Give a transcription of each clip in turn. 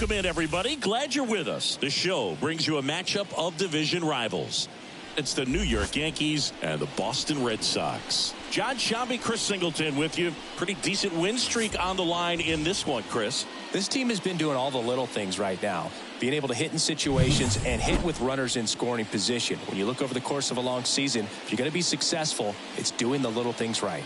Welcome in, everybody. Glad you're with us. The show brings you a matchup of division rivals. It's the New York Yankees and the Boston Red Sox. John Shabby, Chris Singleton with you. Pretty decent win streak on the line in this one, Chris. This team has been doing all the little things right now. Being able to hit in situations and hit with runners in scoring position. When you look over the course of a long season, if you're going to be successful, it's doing the little things right.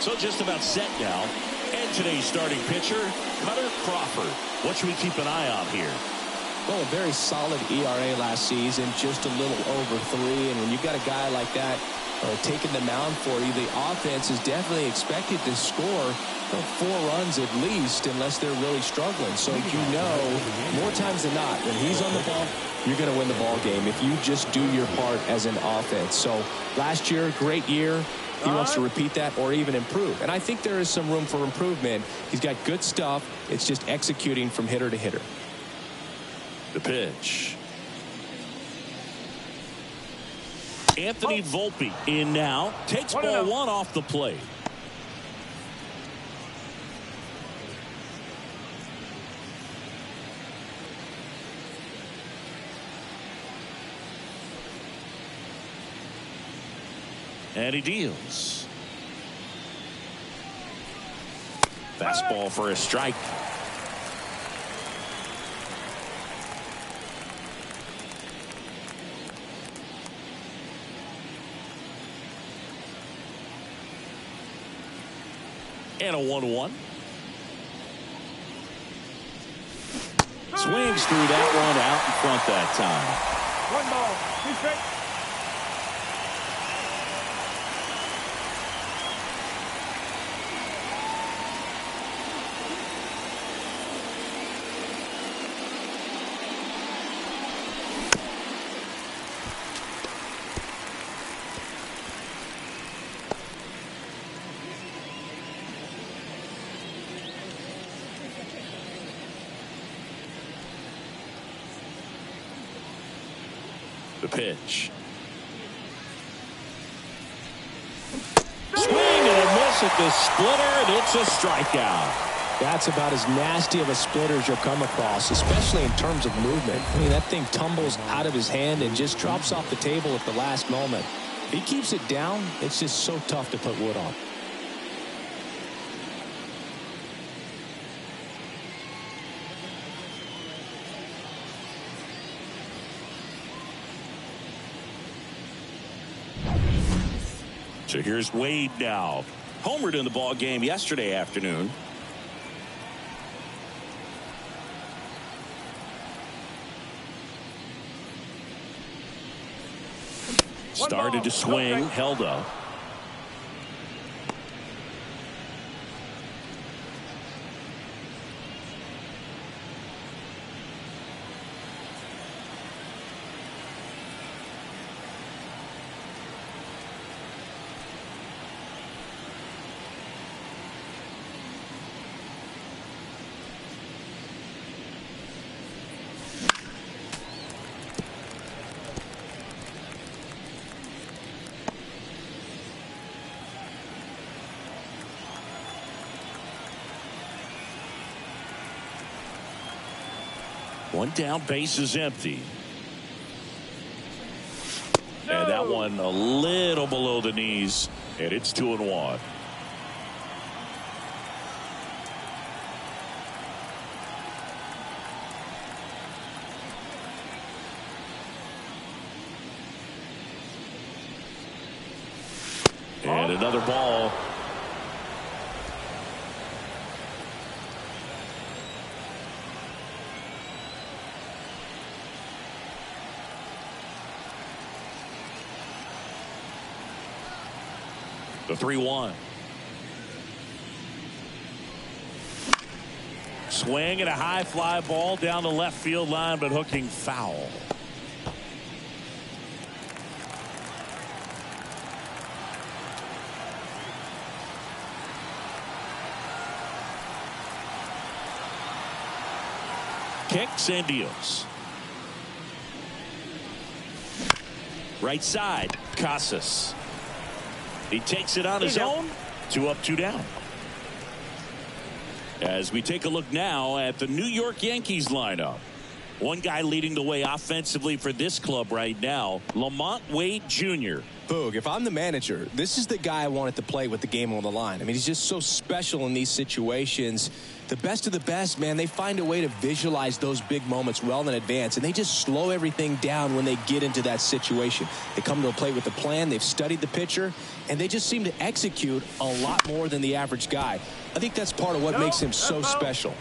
So just about set now. And today's starting pitcher, Cutter Crawford. What should we keep an eye on here? Well, a very solid ERA last season, just a little over 3. And when you've got a guy like that taking the mound for you, the offense is definitely expected to score 4 runs at least, unless they're really struggling. So more times than not, when he's on the ball, you're going to win the ball game if you just do your part as an offense. So last year, great year. He wants to repeat that or even improve. And I think there is some room for improvement. He's got good stuff. It's just executing from hitter to hitter. The pitch. Anthony Volpe in now. Takes ball 1 off the plate. And he deals. Fastball for a strike. And a 1-1. Swings through that one out in front that time. 1 ball, 2 strikes. The pitch. Swing and a miss at the splitter, and it's a strikeout. That's about as nasty of a splitter as you'll come across, especially in terms of movement. I mean, that thing tumbles out of his hand and just drops off the table at the last moment. If he keeps it down, it's just so tough to put wood on. So here's Wade now. Homered in the ball game yesterday afternoon. Started to swing, held up. One down, base is empty. And that one a little below the knees, and it's 2-1. And another ball. The 3-1. Swing and a high fly ball down the left field line, but hooking foul. Kicks and deals. Right side, Casas. He takes it on his own. 2 up, 2 down. As we take a look now at the New York Yankees lineup. One guy leading the way offensively for this club right now, Lamont Wade Jr. Boog, if I'm the manager, this is the guy I wanted to play with the game on the line. I mean, he's just so special in these situations. The best of the best, man, they find a way to visualize those big moments well in advance, and they just slow everything down when they get into that situation. They come to a plate with a plan, they've studied the pitcher, and they just seem to execute a lot more than the average guy. I think that's part of what makes him so special.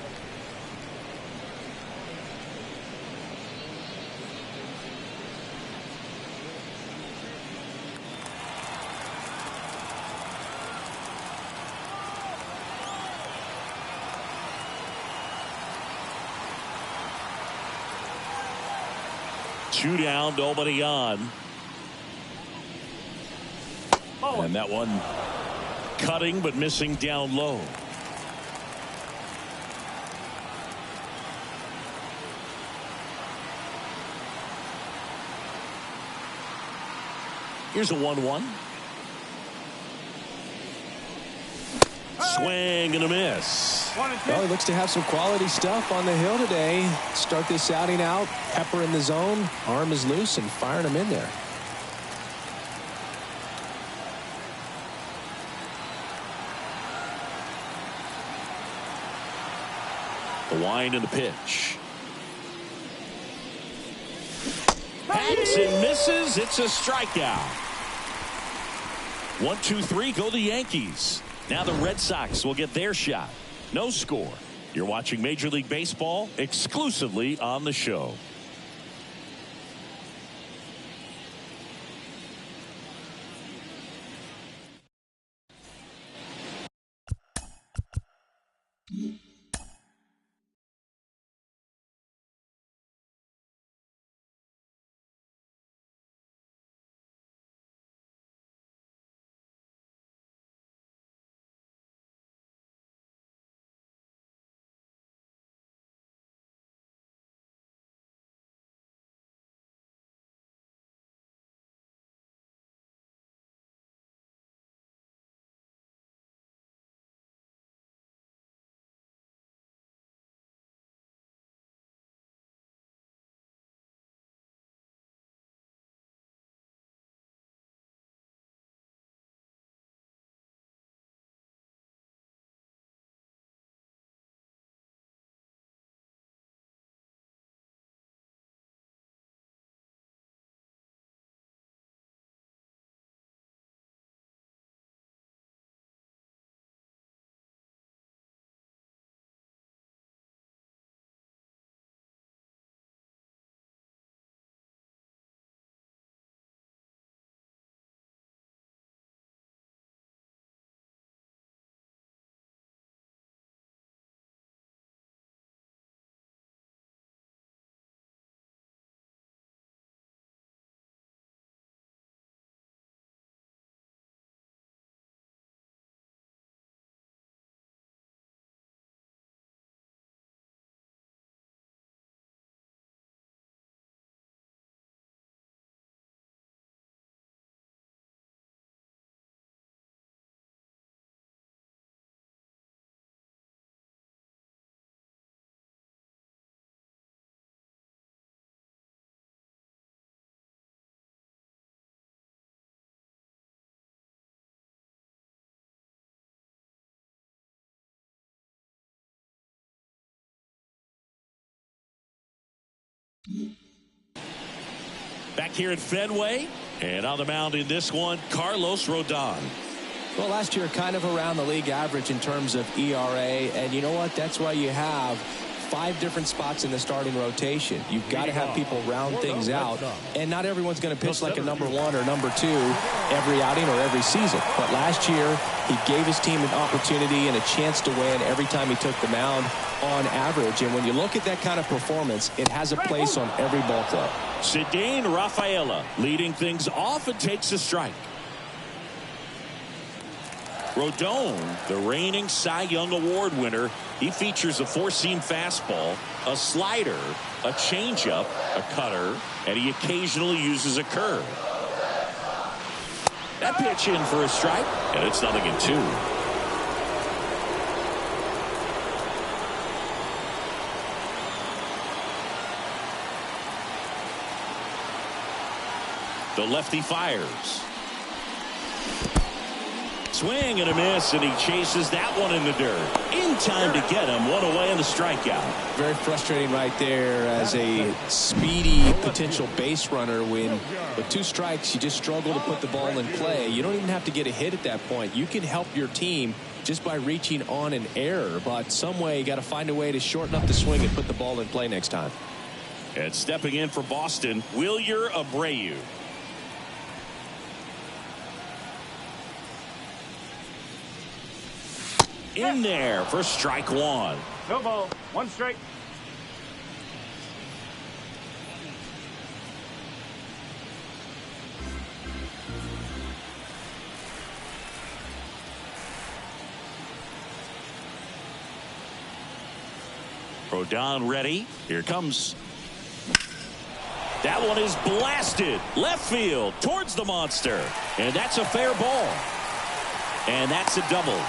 Two down, nobody on. And that one cutting but missing down low. Here's a 1-1. Swing and a miss. Well, he looks to have some quality stuff on the hill today. Start this outing out. Pepper in the zone. Arm is loose and firing him in there. The wind and the pitch. Hacks and misses. It's a strikeout. 1-2-3 go the Yankees. Now the Red Sox will get their shot. No score. You're watching Major League Baseball exclusively on the show. Back here at Fenway, and on the mound in this one, Carlos Rodon. Well, last year kind of around the league average in terms of ERA, and you know what? That's why you have 5 different spots in the starting rotation. You've got to have people round things out, and not everyone's going to pitch like a number 1 or number 2 every outing or every season. But last year, he gave his team an opportunity and a chance to win every time he took the mound on average. And when you look at that kind of performance, it has a place on every ball club. Cedine Rafaela leading things off and takes a strike. Rodon, the reigning Cy Young Award winner, he features a 4-seam fastball, a slider, a changeup, a cutter, and he occasionally uses a curve. That pitch in for a strike, and it's 0-2. The lefty fires. Swing and a miss, and he chases that one in the dirt. In time to get him. One away on the strikeout. Very frustrating right there as a speedy potential base runner when with 2 strikes you just struggle to put the ball in play. You don't even have to get a hit at that point. You can help your team just by reaching on an error, but some way you got to find a way to shorten up the swing and put the ball in play next time. And stepping in for Boston, Wilyer Abreu. In there for strike 1. No ball. 1 strike. Rodon ready. Here comes. That one is blasted left field towards the monster. And that's a fair ball. And that's a double.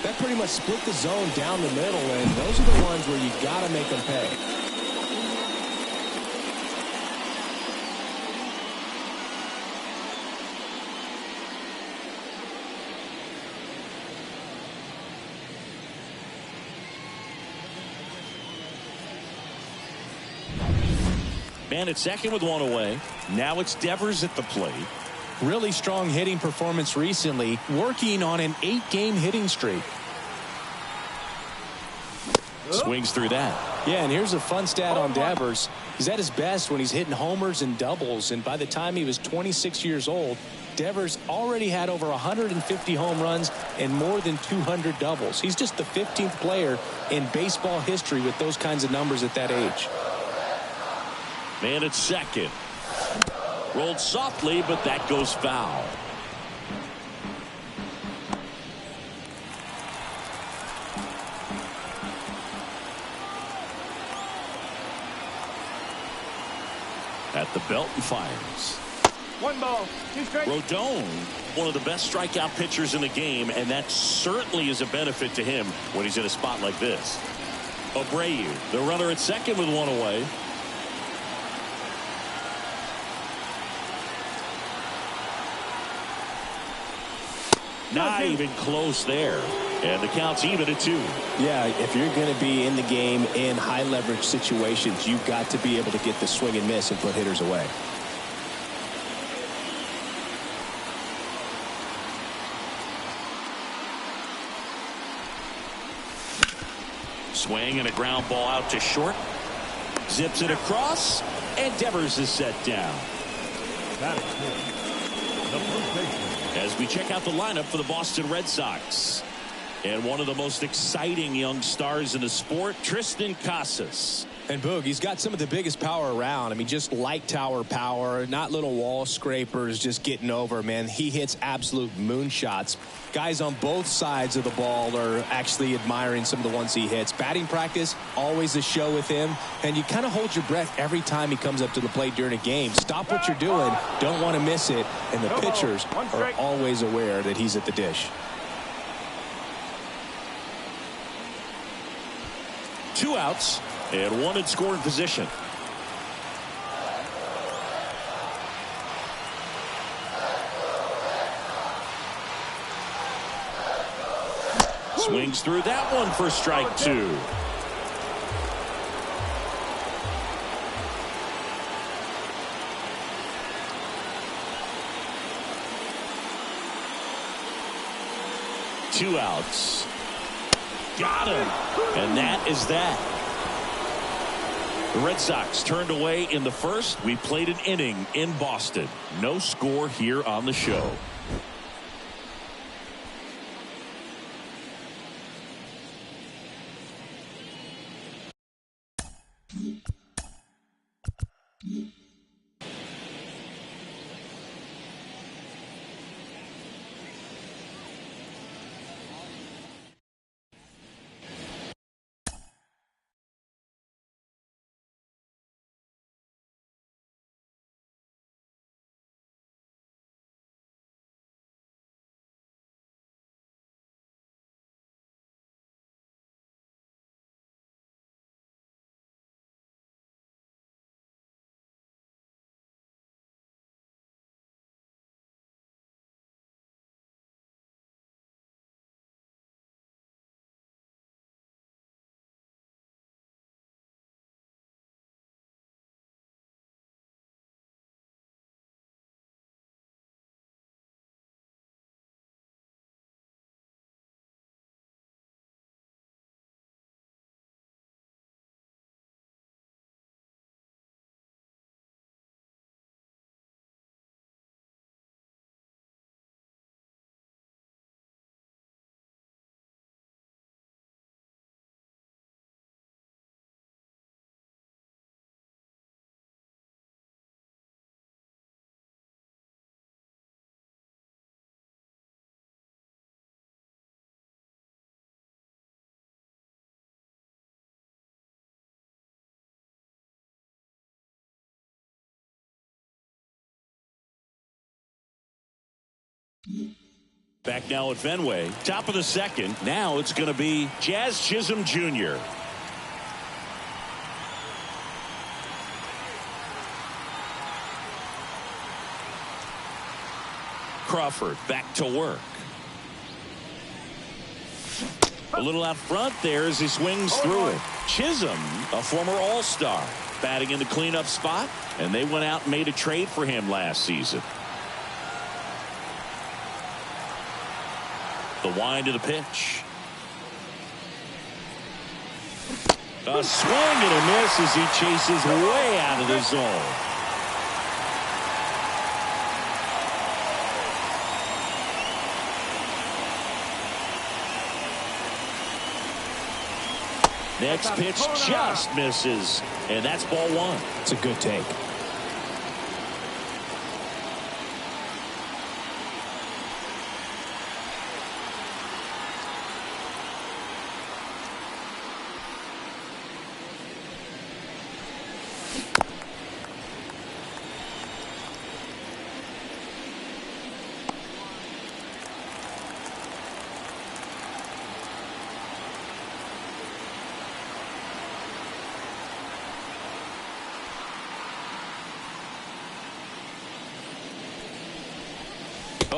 That pretty much split the zone down the middle, and those are the ones where you got to make them pay. Man at second with 1 away. Now it's Devers at the plate. Really strong hitting performance recently, working on an 8-game hitting streak. Swings through that. Yeah, and here's a fun stat on Devers. He's at his best when he's hitting homers and doubles, and by the time he was 26 years old, Devers already had over 150 home runs and more than 200 doubles. He's just the 15th player in baseball history with those kinds of numbers at that age. Man at second. Rolled softly, but that goes foul. At the belt and fires. 1 ball. 2 strikes. Rodon, one of the best strikeout pitchers in the game, and that certainly is a benefit to him when he's in a spot like this. Abreu, the runner at second with 1 away. Not even close there. And the count's even at 2. Yeah, if you're going to be in the game in high leverage situations, you've got to be able to get the swing and miss and put hitters away. Swing and a ground ball out to short. Zips it across, and Devers is set down. As we check out the lineup for the Boston Red Sox. And one of the most exciting young stars in the sport, Tristan Casas. And Boog, he's got some of the biggest power around. I mean, just light tower power, not little wall scrapers, just getting over, man. He hits absolute moonshots. Guys on both sides of the ball are actually admiring some of the ones he hits. Batting practice, always a show with him. And you kind of hold your breath every time he comes up to the plate during a game. Stop what you're doing. Don't want to miss it. And the pitchers are always aware that he's at the dish. 2 outs and 1 in scoring position. Swings through that one for strike 2. Two outs. Got him. And that is that. The Red Sox turned away in the first. We played an inning in Boston. No score here on the show. Back now at Fenway. Top of the second. Now it's going to be Jazz Chisholm Jr. Crawford back to work. A little out front there as he swings through it. Chisholm, a former All-Star, batting in the cleanup spot, and they went out and made a trade for him last season. The wind of the pitch. A swing and a miss as he chases way out of the zone. Next pitch just misses, and that's ball one. It's a good take.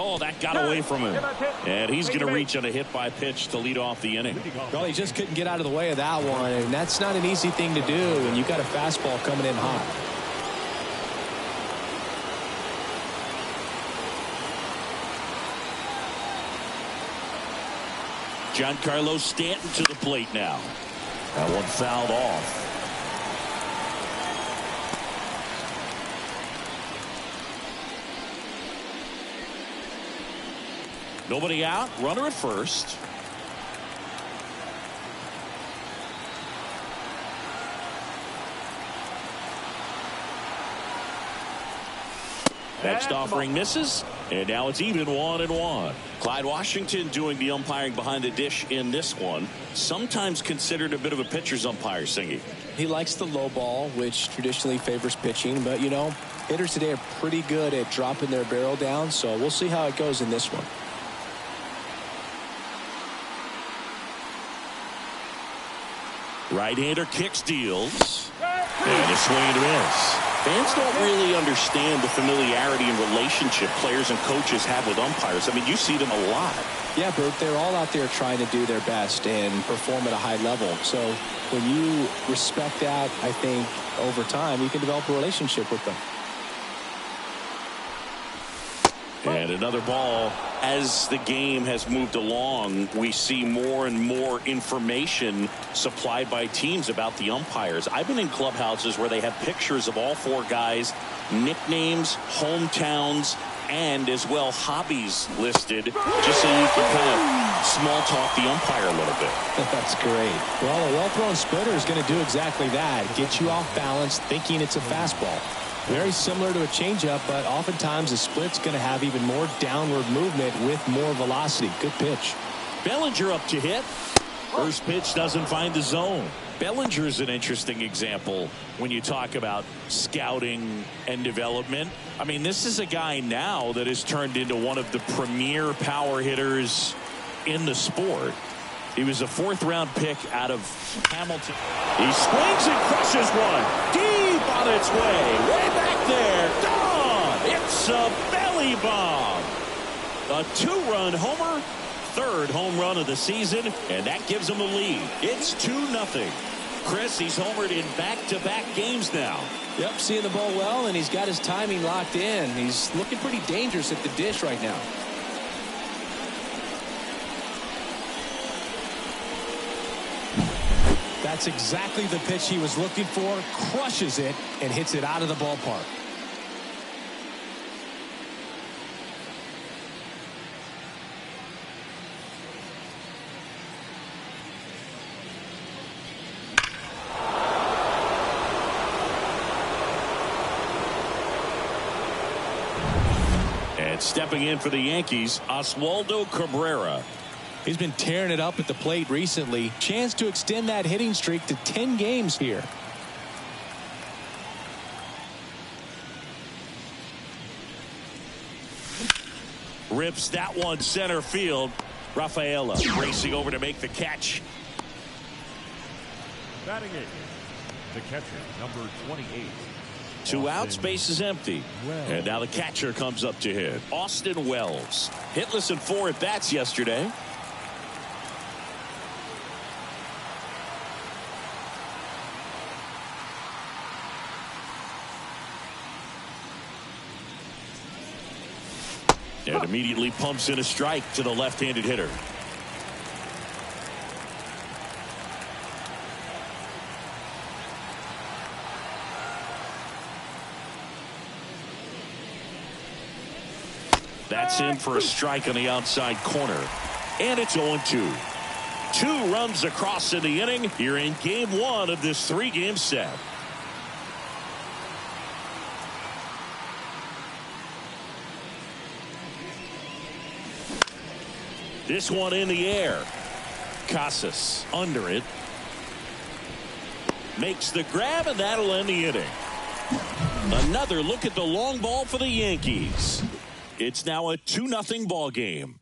Oh, that got away from him. And he's going to reach on a hit by pitch to lead off the inning. Well, he just couldn't get out of the way of that one, and that's not an easy thing to do when you've got a fastball coming in hot. Giancarlo Stanton to the plate now. That one fouled off. Nobody out. Runner at first. Next offering misses, and now it's even 1-1. Clyde Washington doing the umpiring behind the dish in this one. Sometimes considered a bit of a pitcher's umpire, Singy. He likes the low ball, which traditionally favors pitching, but you know, hitters today are pretty good at dropping their barrel down, so we'll see how it goes in this one. Right-hander kicks, deals, and a swing and a miss. Fans don't really understand the familiarity and relationship players and coaches have with umpires. I mean, you see them a lot. Yeah, Bert, they're all out there trying to do their best and perform at a high level. So when you respect that, I think over time you can develop a relationship with them. And another ball. As the game has moved along, we see more and more information supplied by teams about the umpires. I've been in clubhouses where they have pictures of all four guys, nicknames, hometowns, and as well hobbies listed, just so you can kind of small talk the umpire a little bit. That's great. Well, a well-thrown splitter is going to do exactly that. Get you off balance thinking it's a fastball. Very similar to a changeup, but oftentimes a split's going to have even more downward movement with more velocity. Good pitch. Bellinger up to hit. First pitch doesn't find the zone. Bellinger's an interesting example when you talk about scouting and development. I mean, this is a guy now that has turned into one of the premier power hitters in the sport. He was a fourth-round pick out of Hamilton. He swings and crushes one. Deep on its way. Way back there. Gone. It's a belly bomb. A two-run homer. Third home run of the season. And that gives him the lead. It's 2-0. Chris, he's homered in back-to-back games now. Yep, seeing the ball well, and he's got his timing locked in. He's looking pretty dangerous at the dish right now. That's exactly the pitch he was looking for. Crushes it and hits it out of the ballpark. And stepping in for the Yankees, Oswaldo Cabrera. He's been tearing it up at the plate recently. Chance to extend that hitting streak to 10 games here. Rips that one center field. Rafaela racing over to make the catch. Batting eighth, the catcher, number 28. Two outs, base is empty. And now the catcher comes up to hit. Austin Wells. Hitless in 4 at-bats yesterday. And immediately pumps in a strike to the left-handed hitter. That's in for a strike on the outside corner. And it's 0-2. 2 runs across in the inning. You're in game 1 of this 3-game set. This one in the air. Casas under it. Makes the grab, and that'll end the inning. Another look at the long ball for the Yankees. It's now a 2-0 ball game.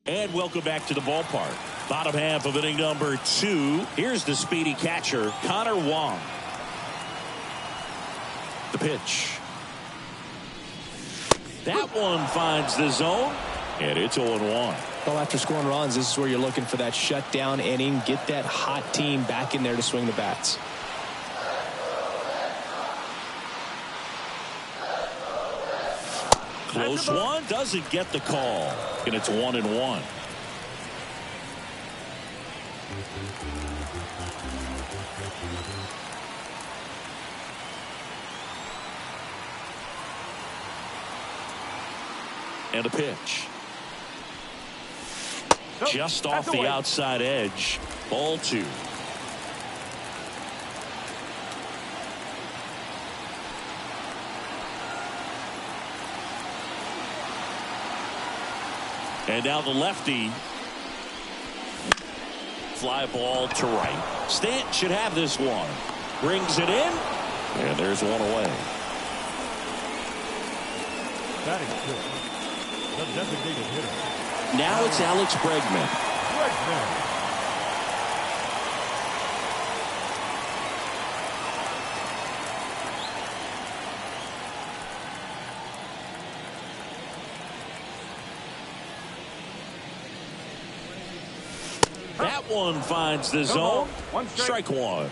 And welcome back to the ballpark. Bottom half of inning number 2. Here's the speedy catcher, Connor Wong. The pitch. That one finds the zone, and it's 0-1. Well, after scoring runs, this is where you're looking for that shutdown inning. Get that hot team back in there to swing the bats. Close one, doesn't get the call, and it's 1-1. And a pitch. Just off the outside edge. Ball 2. And now the lefty. Fly ball to right. Stanton should have this one. Brings it in. And there's one away. Batting fifth, the designated hitter. Now it's Alex Bregman. That one finds the zone. Strike one.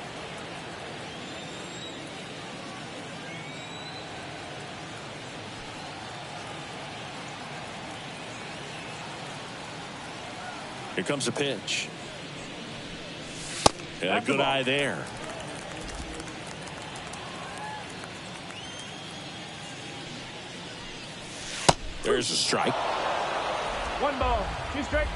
Here comes a pitch. And a good eye there. There's a strike. 1 ball, 2 strikes.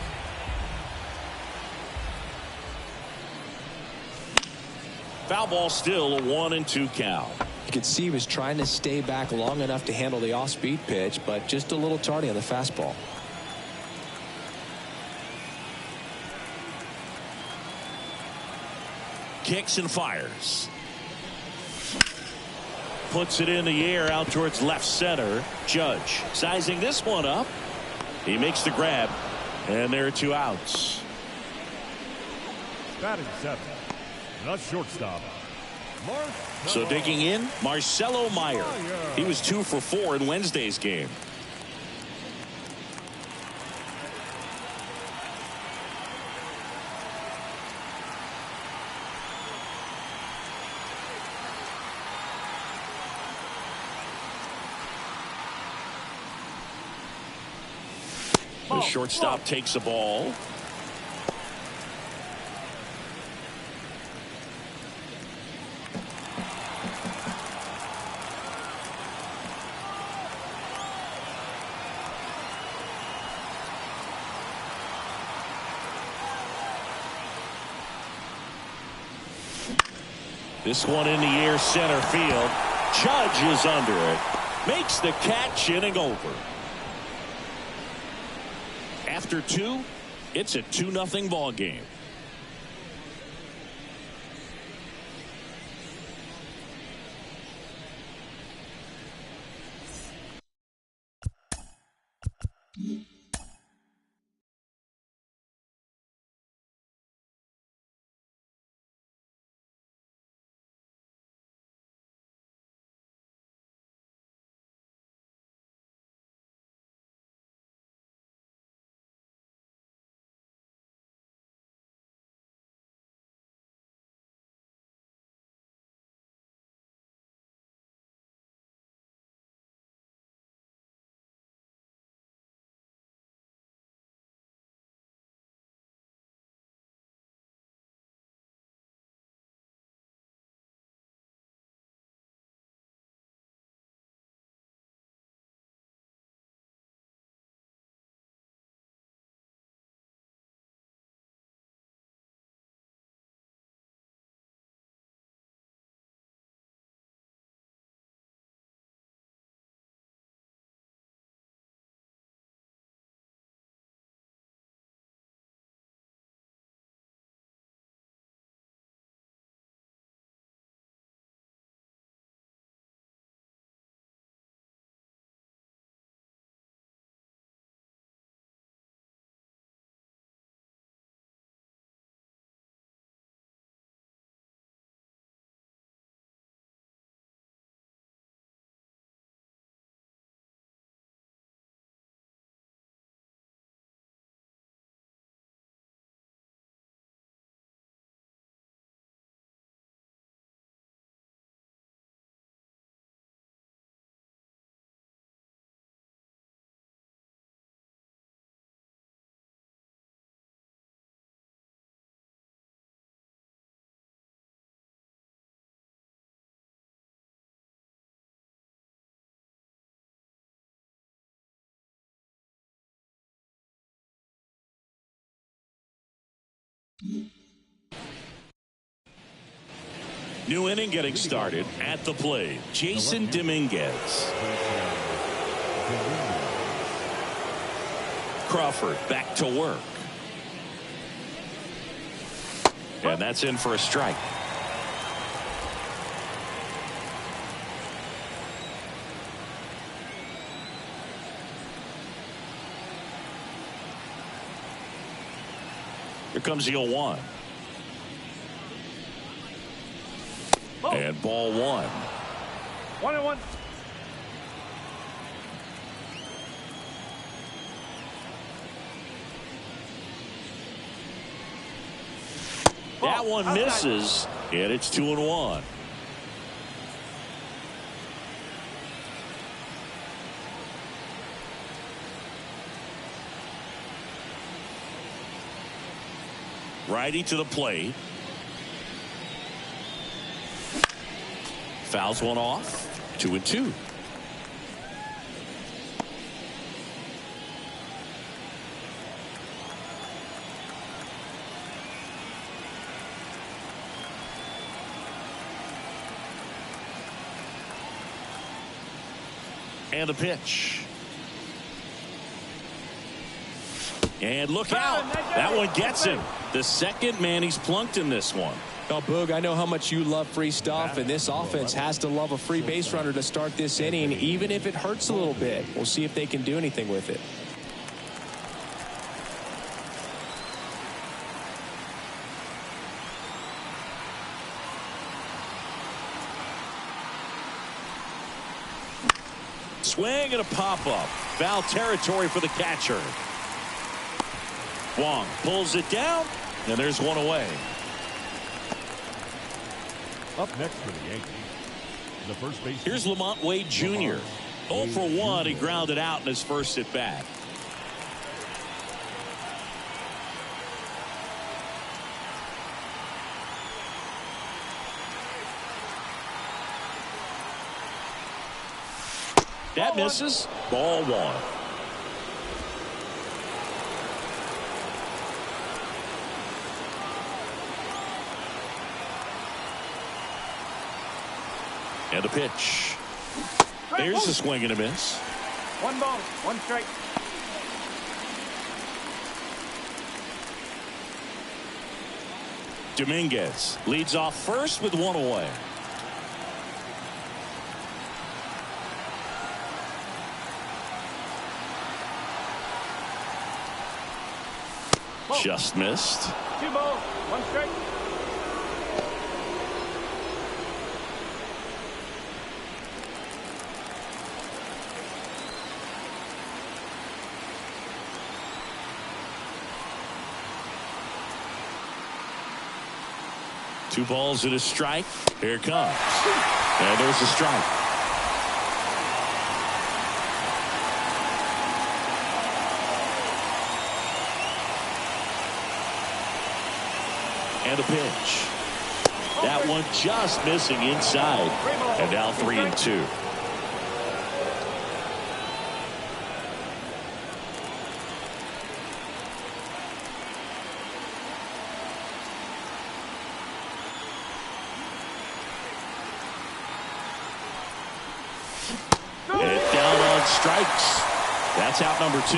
Foul ball, still a 1-2 count. You could see he was trying to stay back long enough to handle the off-speed pitch, but just a little tardy on the fastball. Kicks and fires. Puts it in the air out towards left center. Judge sizing this one up. He makes the grab, and there are 2 outs. Batting 7th, the shortstop. So digging in, Marcelo Meyer. He was 2 for 4 in Wednesday's game. The shortstop takes a ball. This one in the air, center field. Judge is under it. Makes the catch, inning over. After 2, it's a 2-0 ball game. New inning getting started. At the plate, Jason Dominguez. Crawford back to work. And that's in for a strike. Here comes the 0-1. And ball 1. 1-1. That one misses, and it's 2-1. Righty to the plate. Fouls one off. 2-2. And a pitch. And look out. That one gets him. The second man he's plunked in this one. Oh, Boog, I know how much you love free stuff, and this offense has to love a free base runner to start this inning, even if it hurts a little bit. We'll see if they can do anything with it. Swing and a pop-up. Foul territory for the catcher. Wong pulls it down, and there's one away. Up next for the Yankees, the first base. Here's Lamont Wade Jr. 0 for 1. He grounded out in his first at bat. That misses. Ball one. And a pitch. There's a swing and a miss. 1 ball, 1 strike. Dominguez leads off first with 1 away. Just missed. 2 balls, 1 strike. Two balls and a strike. Here it comes. And there's a strike. And a pitch. That one just missing inside. And now 3-2. Strikes. That's out number 2.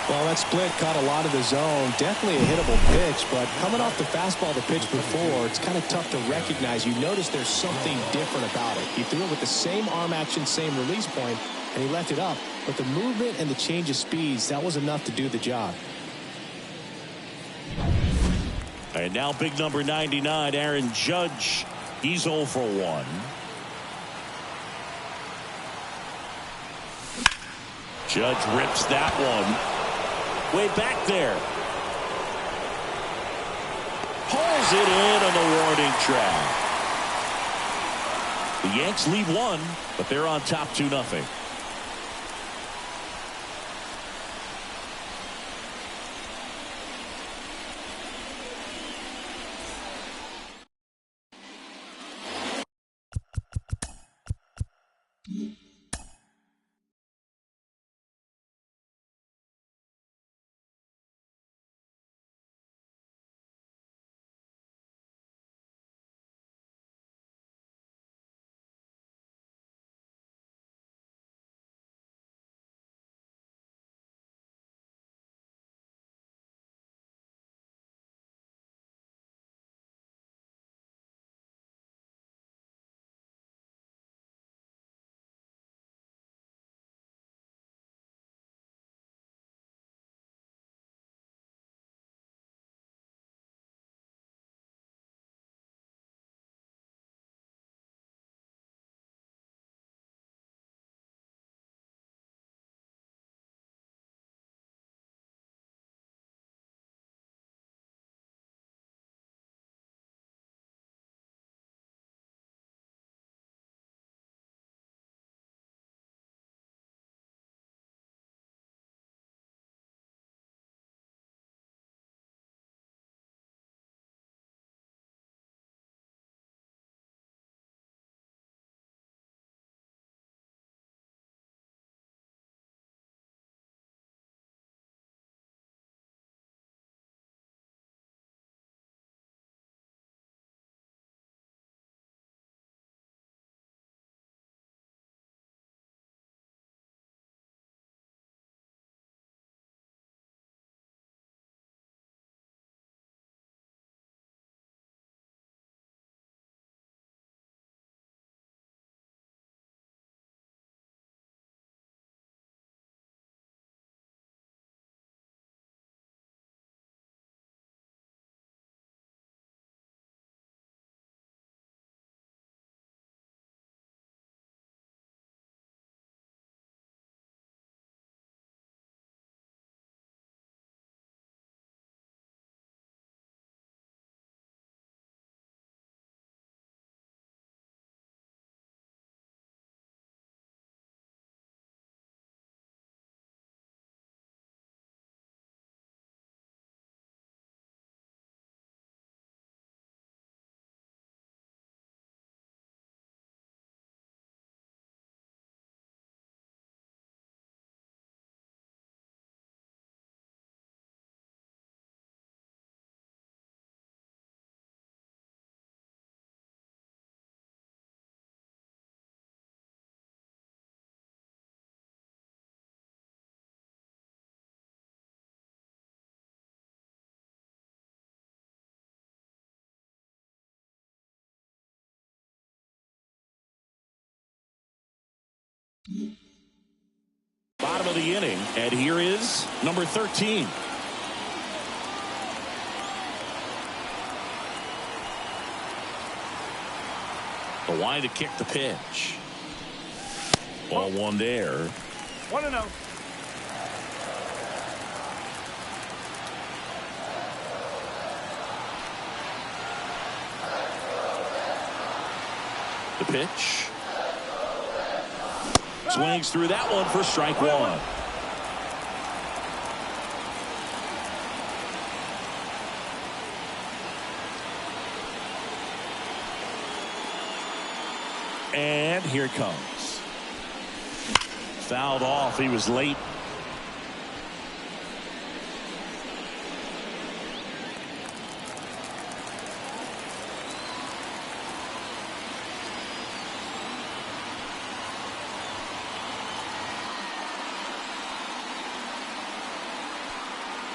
Well, that split caught a lot of the zone. Definitely a hittable pitch, but coming off the fastball the pitch before, it's kind of tough to recognize. You notice there's something different about it. He threw it with the same arm action, same release point, and he left it up. But the movement and the change of speeds, that was enough to do the job. And now big number 99, Aaron Judge. He's 0 for 1. Judge rips that one way back there. Pulls it in on the warning track. The Yanks lead 1, but they're on top 2-0. Bottom of the inning, and here is number 13. The line to kick the pitch. Ball one there. 1-0. The pitch. Swings through that one for strike one. And here it comes. Fouled off. He was late.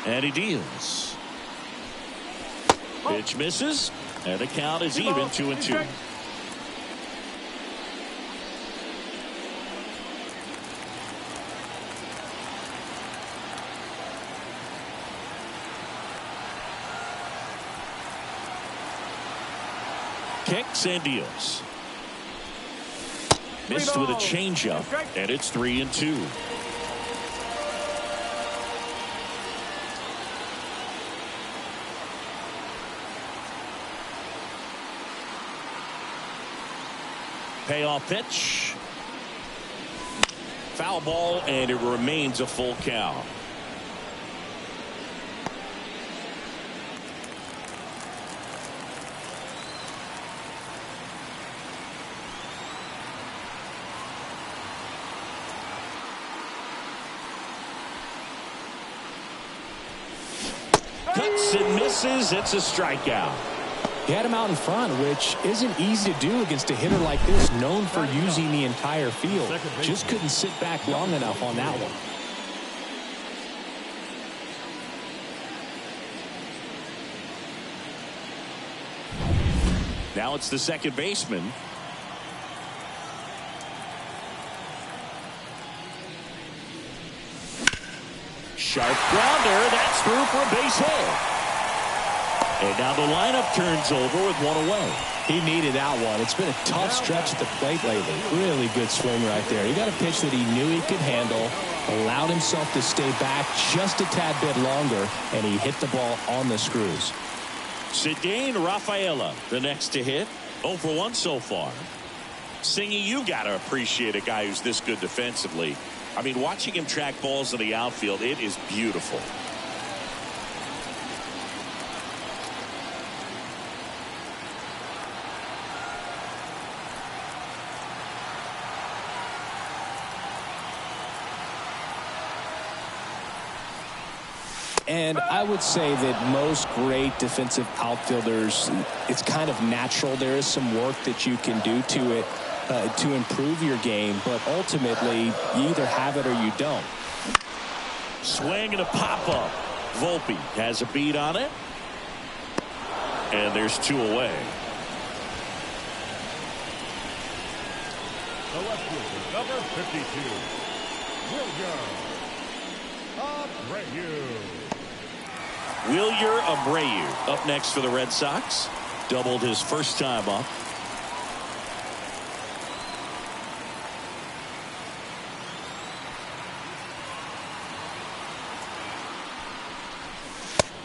And he deals. Pitch misses. And the count is even 2-2. Kicks and deals. Missed with a changeup, and it's 3-2. Payoff pitch. Foul ball, and it remains a full count. Cuts and misses. It's a strikeout. He had him out in front, which isn't easy to do against a hitter like this, known for using the entire field. Just couldn't sit back long enough on that one. Now it's the second baseman. Sharp grounder. That's through for a base hit. And now the lineup turns over with one away. He needed that one. It's been a tough stretch at the plate lately. Really good swing right there. He got a pitch that he knew he could handle, allowed himself to stay back just a tad bit longer, and he hit the ball on the screws. Cedane Rafaela, the next to hit. 0 for 1 so far. Singy, you got to appreciate a guy who's this good defensively. I mean, watching him track balls in the outfield, it is beautiful. And I would say that most great defensive outfielders, it's kind of natural. There is some work that you can do to it to improve your game, but ultimately you either have it or you don't. Swing and a pop-up. Volpe has a beat on it. And there's 2 away. The left fielder, number 52, Wilyer Abreu up next for the Red Sox. Doubled his first time up.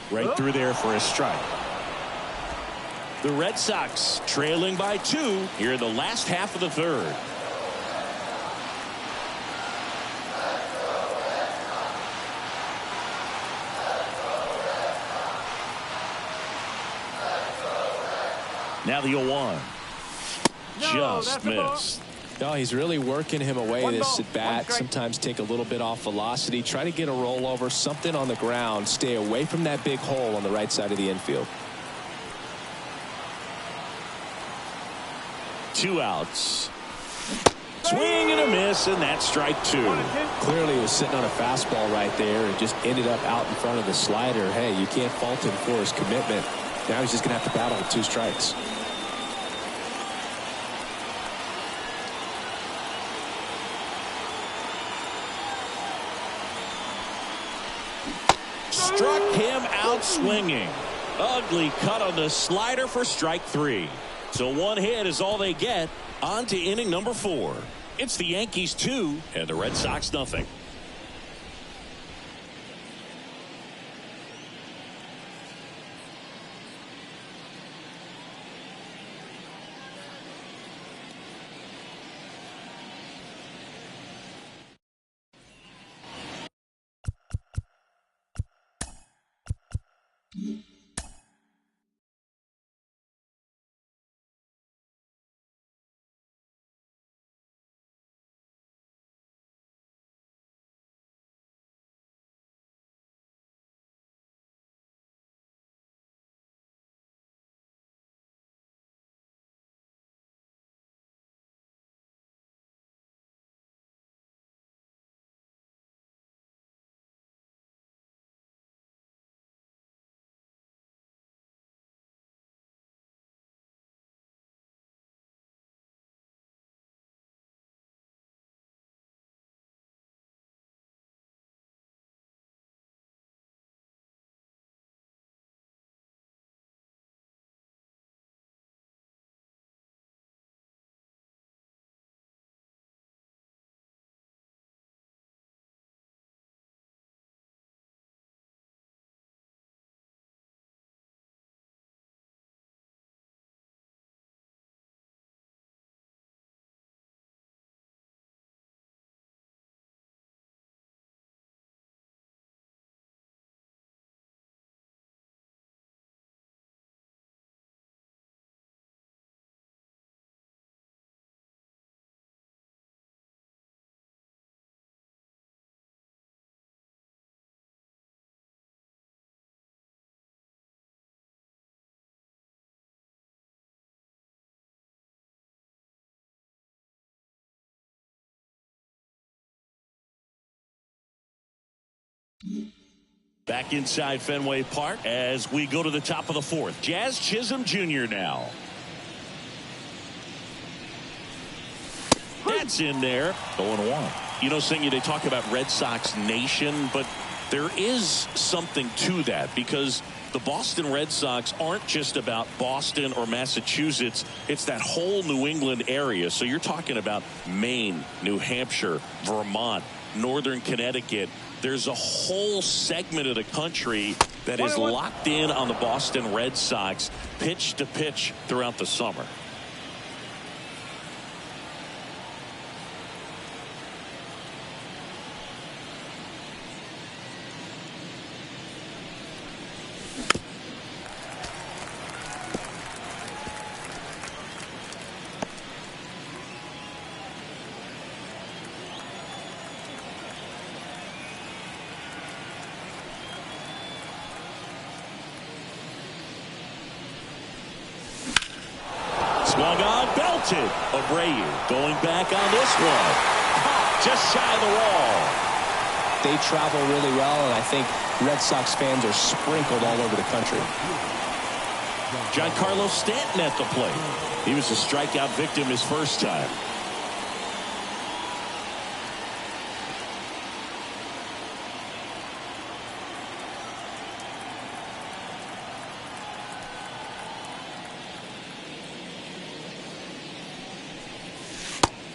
Right through there for a strike. The Red Sox trailing by 2 here in the last half of the third. Now the 0-1. Just missed. No, he's really working him away this at bat. Sometimes take a little bit off velocity. Try to get a rollover, something on the ground. Stay away from that big hole on the right side of the infield. 2 outs. Swing and a miss, and that's strike 2. Clearly, he was sitting on a fastball right there and just ended up out in front of the slider. Hey, you can't fault him for his commitment. Now he's just going to have to battle with 2 strikes. Struck him out swinging. Ugly cut on the slider for strike 3. So one hit is all they get. On to inning number 4. It's the Yankees 2 and the Red Sox nothing. Back inside Fenway Park as we go to the top of the 4th. Jazz Chisholm Jr. now. That's in there. 0-1. You know, Singy, they talk about Red Sox Nation, but there is something to that because the Boston Red Sox aren't just about Boston or Massachusetts. It's that whole New England area. So you're talking about Maine, New Hampshire, Vermont, Northern Connecticut. There's a whole segment of the country that is locked in on the Boston Red Sox pitch to pitch throughout the summer. Swung on, belted. Abreu going back on this one. Just shy of the wall. They travel really well, and I think Red Sox fans are sprinkled all over the country. Giancarlo Stanton at the plate. He was a strikeout victim his first time.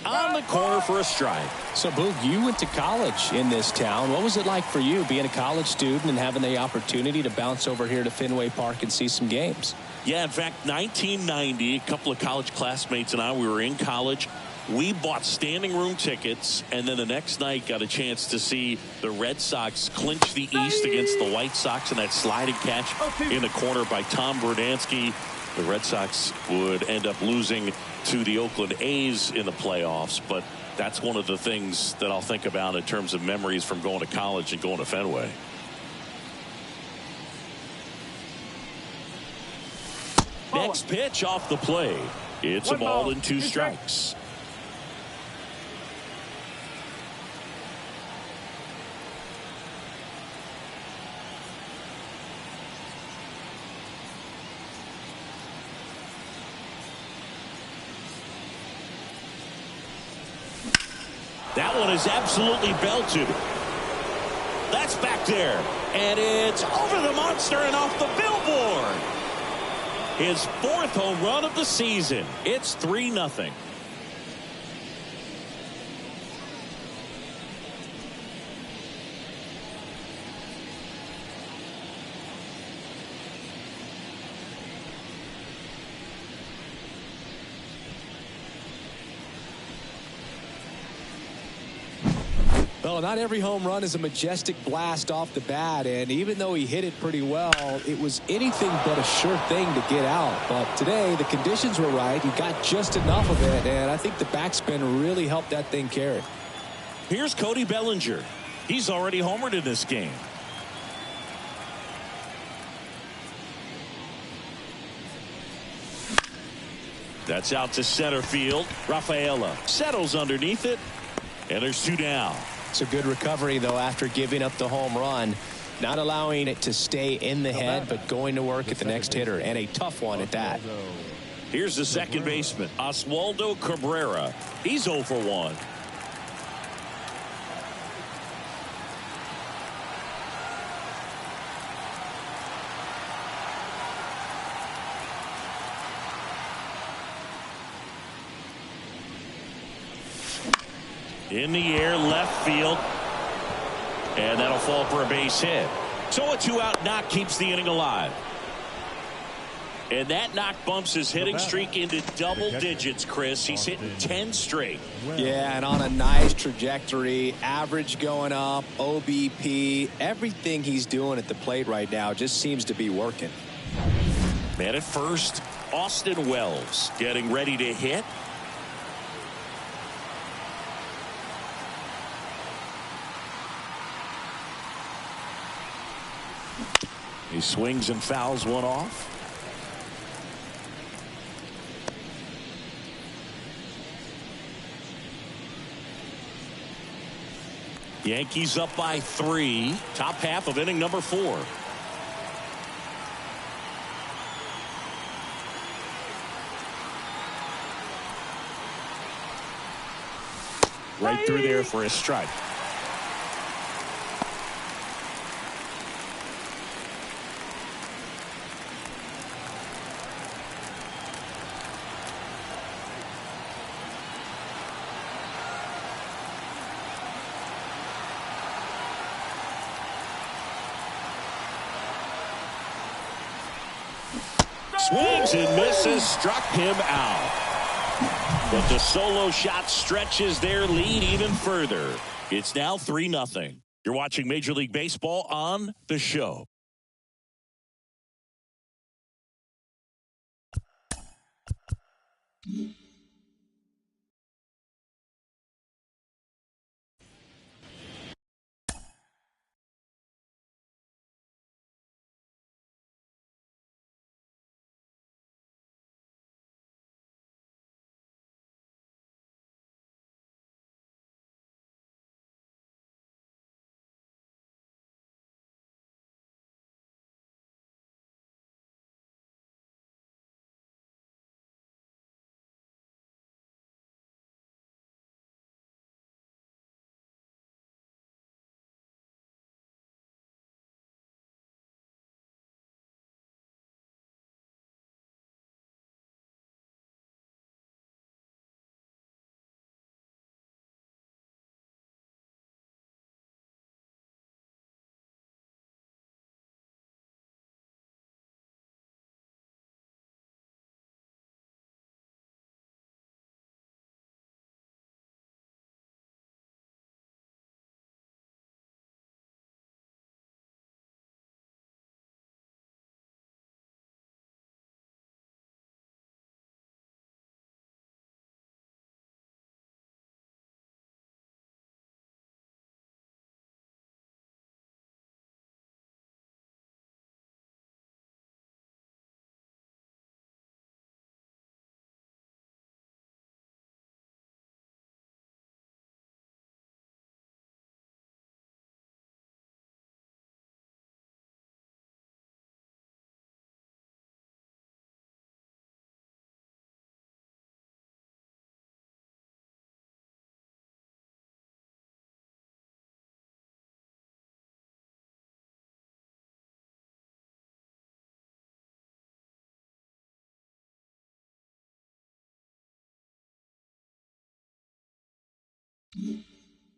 On the corner for a strike. So, Boog, you went to college in this town. What was it like for you being a college student and having the opportunity to bounce over here to Fenway Park and see some games? Yeah, in fact, 1990, a couple of college classmates and I, we were in college. We bought standing room tickets, and then the next night got a chance to see the Red Sox clinch the East against the White Sox in that sliding catch in the corner by Tom Verdansky. The Red Sox would end up losing to the Oakland A's in the playoffs, but that's one of the things that I'll think about in terms of memories from going to college and going to Fenway. Next pitch off the plate. It's a ball and 2 strikes. That one is absolutely belted. That's back there. and it's over the monster and off the billboard. His 4th home run of the season. It's 3-0. Well, not every home run is a majestic blast off the bat, and even though he hit it pretty well, it was anything but a sure thing to get out. But today, the conditions were right. He got just enough of it, and I think the backspin really helped that thing carry. Here's Cody Bellinger. He's already homered in this game. That's out to center field. Rafaela settles underneath it, and there's 2 down. It's a good recovery, though, after giving up the home run. Not allowing it to stay in the head, but going to work at the next hitter, and a tough one at that. Here's the second baseman, Oswaldo Cabrera. He's 0 for 1. In the air, left field. And that'll fall for a base hit. So a 2-out knock keeps the inning alive. And that knock bumps his hitting streak into double digits, Chris. He's hitting 10 straight. Yeah, and on a nice trajectory. Average going up, OBP. Everything he's doing at the plate right now just seems to be working. Man at first, Austin Wells getting ready to hit. He swings and fouls one off. Yankees up by 3. Top half of inning number 4. Right through there for a strike. Swings and misses, struck him out. But the solo shot stretches their lead even further. It's now 3-0. You're watching Major League Baseball on The Show.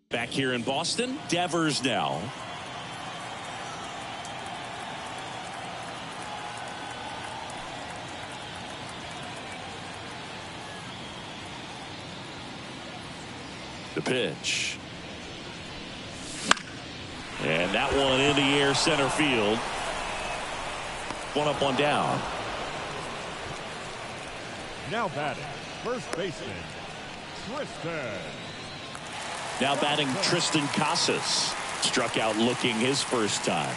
Back here in Boston, Devers now. The pitch. And that one in the air center field. One up, one down. Now batting, first baseman, Tristan. Now batting Tristan Casas. Struck out looking his first time.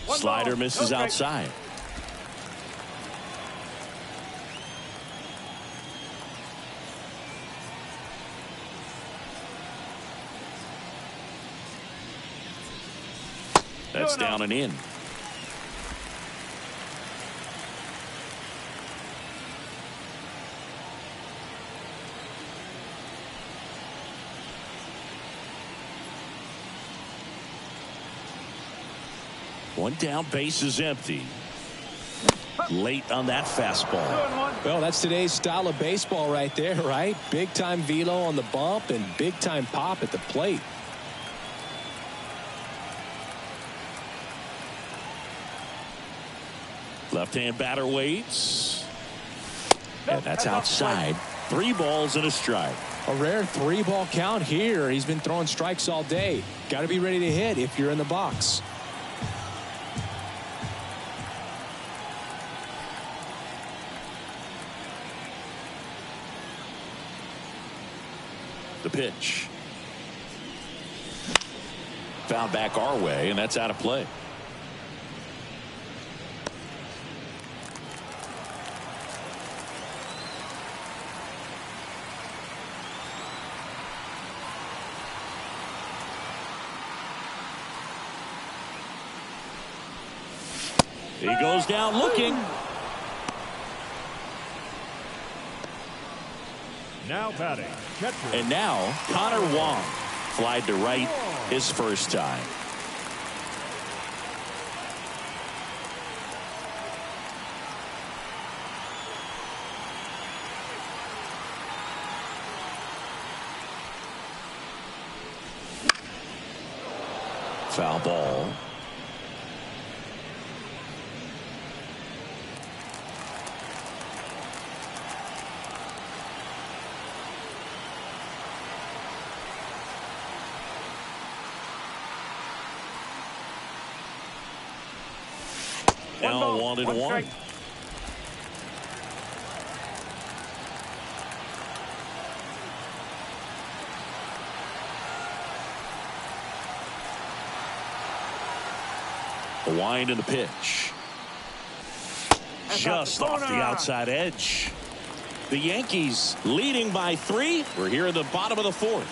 Slider misses outside. That's down and in. One down, base is empty. Late on that fastball. Well, that's today's style of baseball right there, right? Big time velo on the bump and big time pop at the plate. Left-hand batter waits. And that's outside. 3 balls and a strike. A rare 3-ball count here. He's been throwing strikes all day. Got to be ready to hit if you're in the box. The pitch. Found back our way, and that's out of play. He goes down looking. Now batting, catcher. And now Connor Wong. Flied to right his first time. Foul ball. Now 1-1. The wind and the pitch. Just off the outside edge. The Yankees leading by 3. We're here in the bottom of the 4th.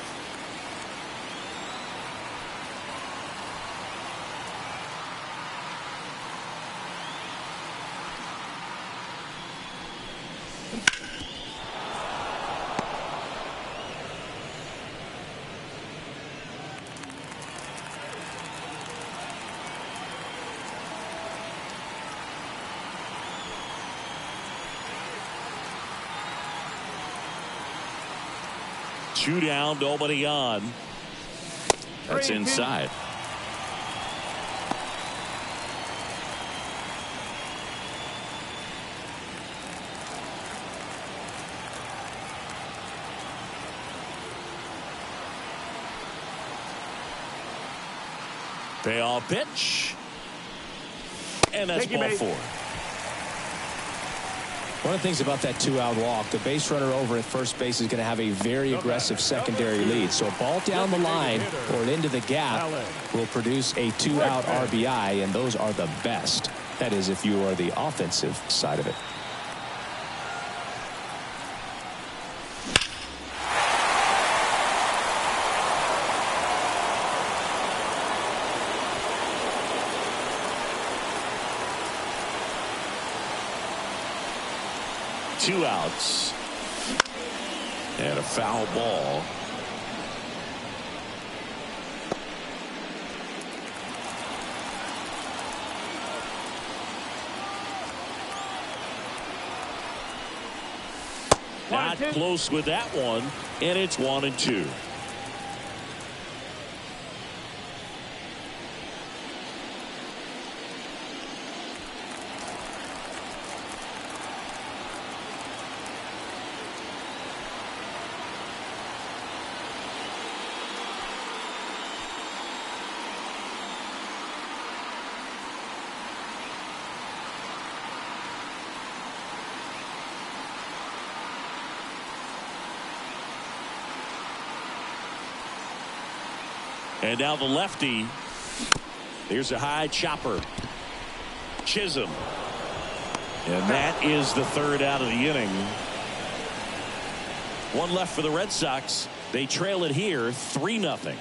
Two down, nobody on. That's inside. Payoff pitch. And that's ball 4. One of the things about that 2-out walk, the base runner over at first base is going to have a very aggressive secondary lead. So a ball down the line or into the gap will produce a 2-out RBI, and those are the best. That is, if you are the offensive side of it. Two outs. And a foul ball. Not close with that one, and it's 1-2. And now the lefty. Here's a high chopper. Chisholm. And that is the third out of the inning. One left for the Red Sox. They trail it here 3-0.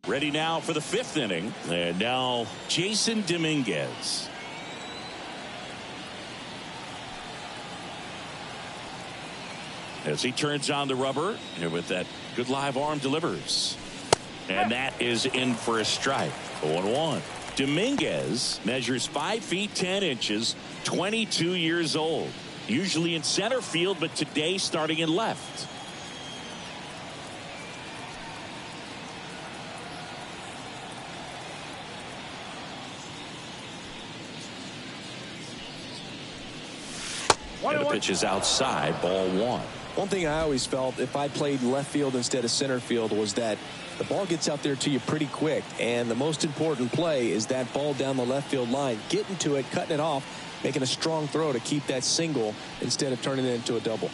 Ready now for the 5th inning. And now Jason Dominguez. As he turns on the rubber, and with that good live arm delivers. And that is in for a strike. 0-1. Dominguez measures 5 feet 10 inches, 22 years old. Usually in center field, but today starting in left. And the pitch is outside, ball 1. One thing I always felt if I played left field instead of center field was that the ball gets out there to you pretty quick. And the most important play is that ball down the left field line. Getting to it, cutting it off, making a strong throw to keep that single instead of turning it into a double.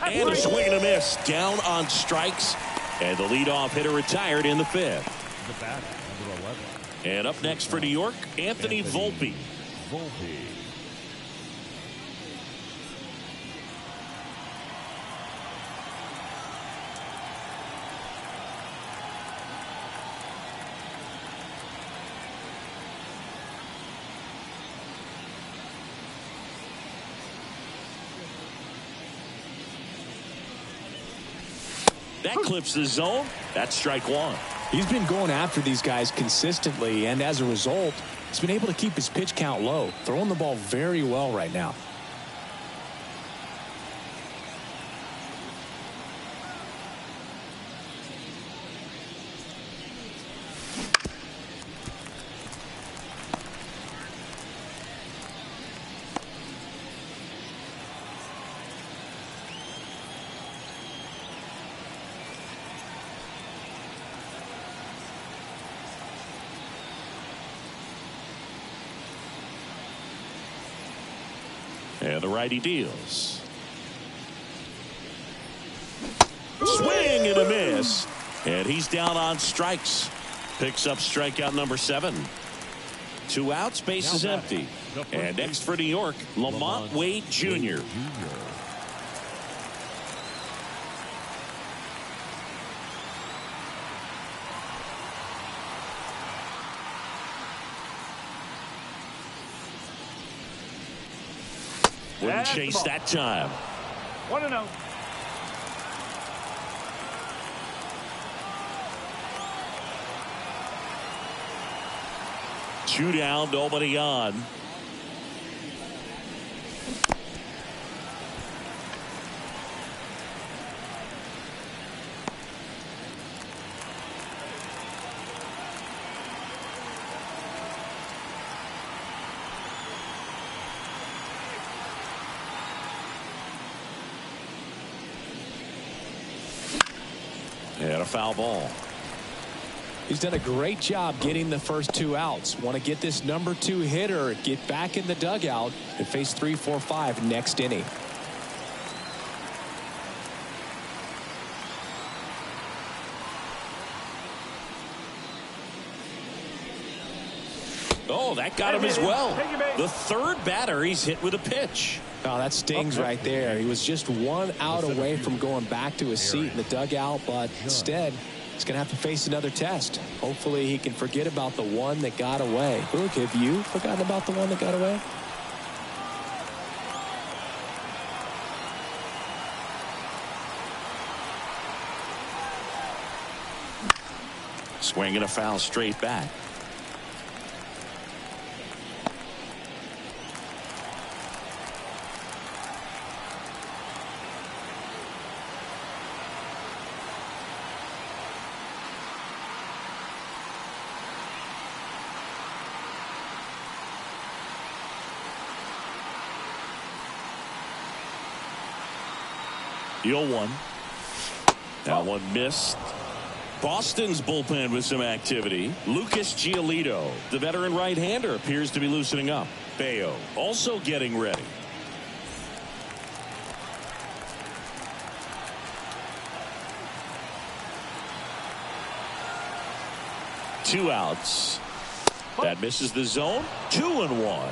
And a swing and a miss. Down on strikes. And the leadoff hitter retired in the 5th. The bat, number 11. And up next for New York, Anthony Volpe. That clips the zone. That's strike 1. He's been going after these guys consistently, and as a result, he's been able to keep his pitch count low, throwing the ball very well right now. And the righty deals. Swing and a miss. And he's down on strikes. Picks up strikeout number 7. 2 outs, base is empty. And next for New York, Lamont Wade Jr. Wouldn't chase that time. 1-0. Two down, nobody on. And a foul ball. He's done a great job getting the first 2 outs. Want to get this number 2 hitter, get back in the dugout, and face 3, 4, 5 next inning. Oh, that got him as well. The third batter he's hit with a pitch. Oh, that stings right there. He was just 1 out away from going back to his seat in the dugout, but instead he's going to have to face another test. Hopefully he can forget about the one that got away. Look, have you forgotten about the one that got away? Swing and a foul straight back. The 0-1. That one missed. Boston's bullpen with some activity. Lucas Giolito, the veteran right-hander, appears to be loosening up. Bayo also getting ready. Two outs. That misses the zone. 2-1.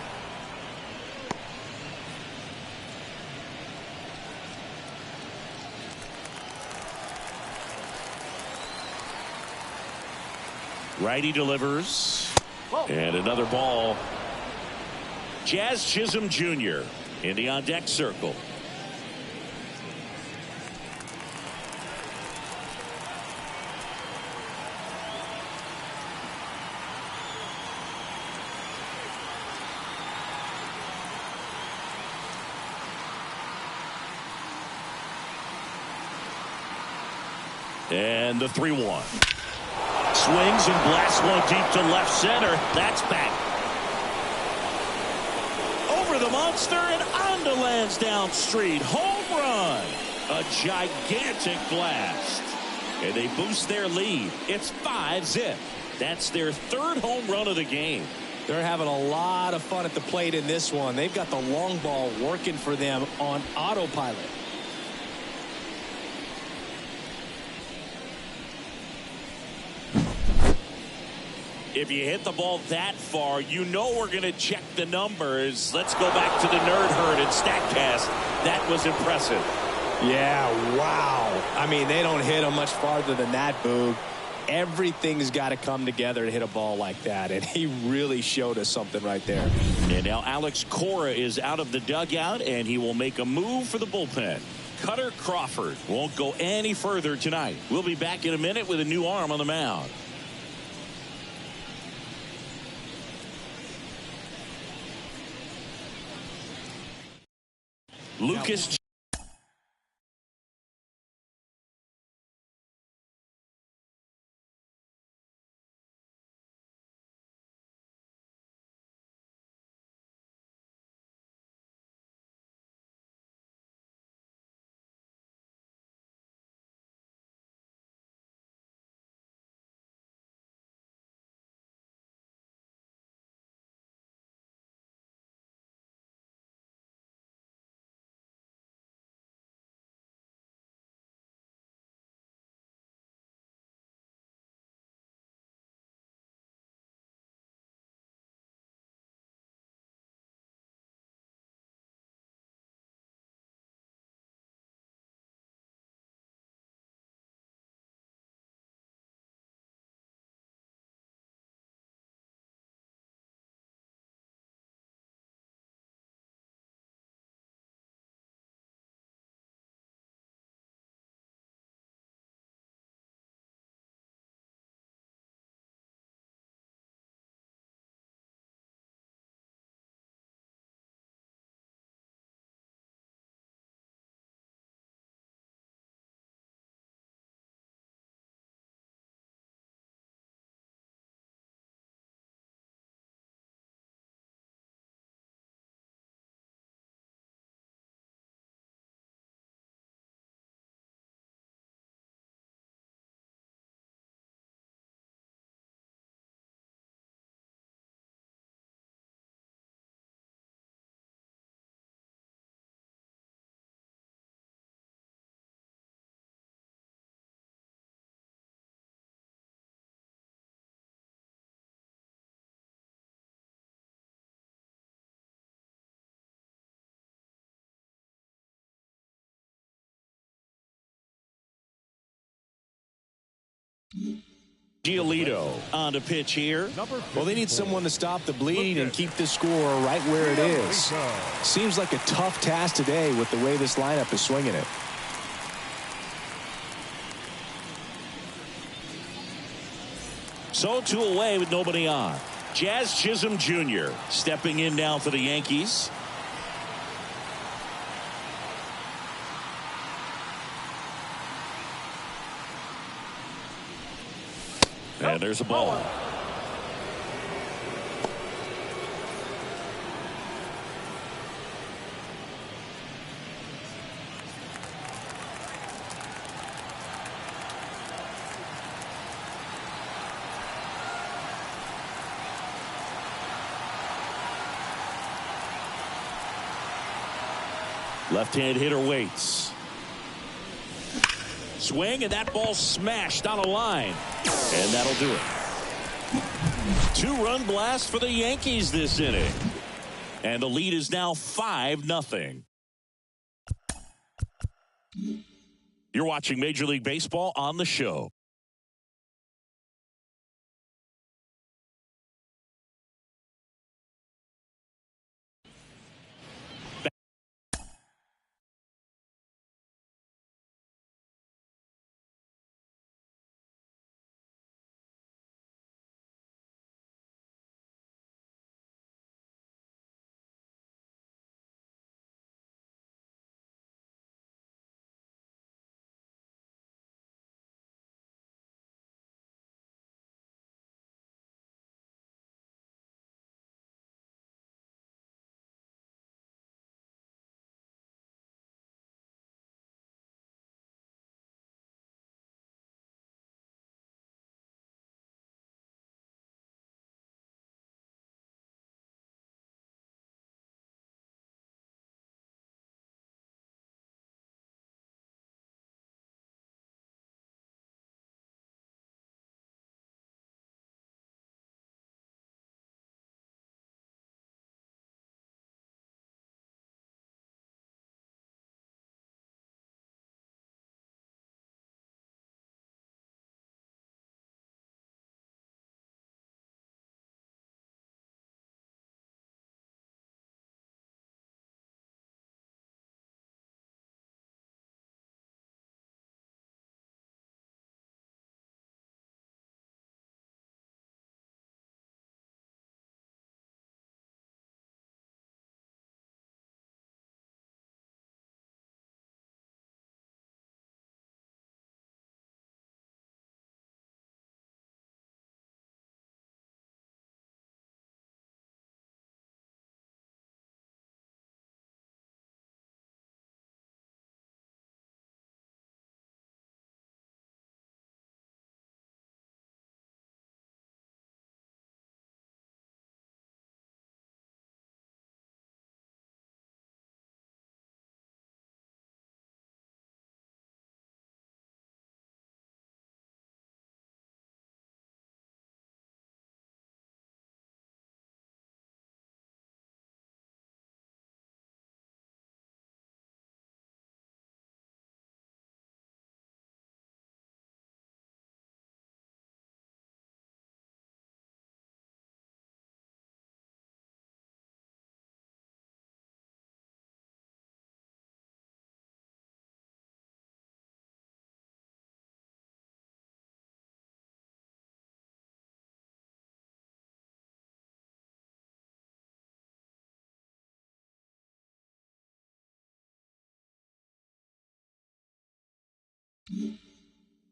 Righty delivers. And another ball. Jazz Chisholm Jr. in the on-deck circle. And the 3-1. Swings and blasts one deep to left center. That's back. Over the monster and onto Lansdowne Street. Home run. A gigantic blast. And they boost their lead. It's 5-zip. That's their 3rd home run of the game. They're having a lot of fun at the plate in this one. They've got the long ball working for them on autopilot. If you hit the ball that far, you know we're going to check the numbers. Let's go back to the nerd herd and StatCast. That was impressive. Yeah, wow. I mean, they don't hit them much farther than that, Boog. Everything's got to come together to hit a ball like that, and he really showed us something right there. And now Alex Cora is out of the dugout, and he will make a move for the bullpen. Cutter Crawford won't go any further tonight. We'll be back in a minute with a new arm on the mound. Lucas Giolito on the pitch here. Well, they need someone to stop the bleeding and keep the score right where it is. Seems like a tough task today with the way this lineup is swinging it. So 2 away with nobody on. Jazz Chisholm Jr. stepping in now for the Yankees. And there's a ball. Left-hand hitter waits. Swing, and that ball smashed on a line. And that'll do it. 2-run blast for the Yankees this inning. And the lead is now 5-0. You're watching Major League Baseball on the show.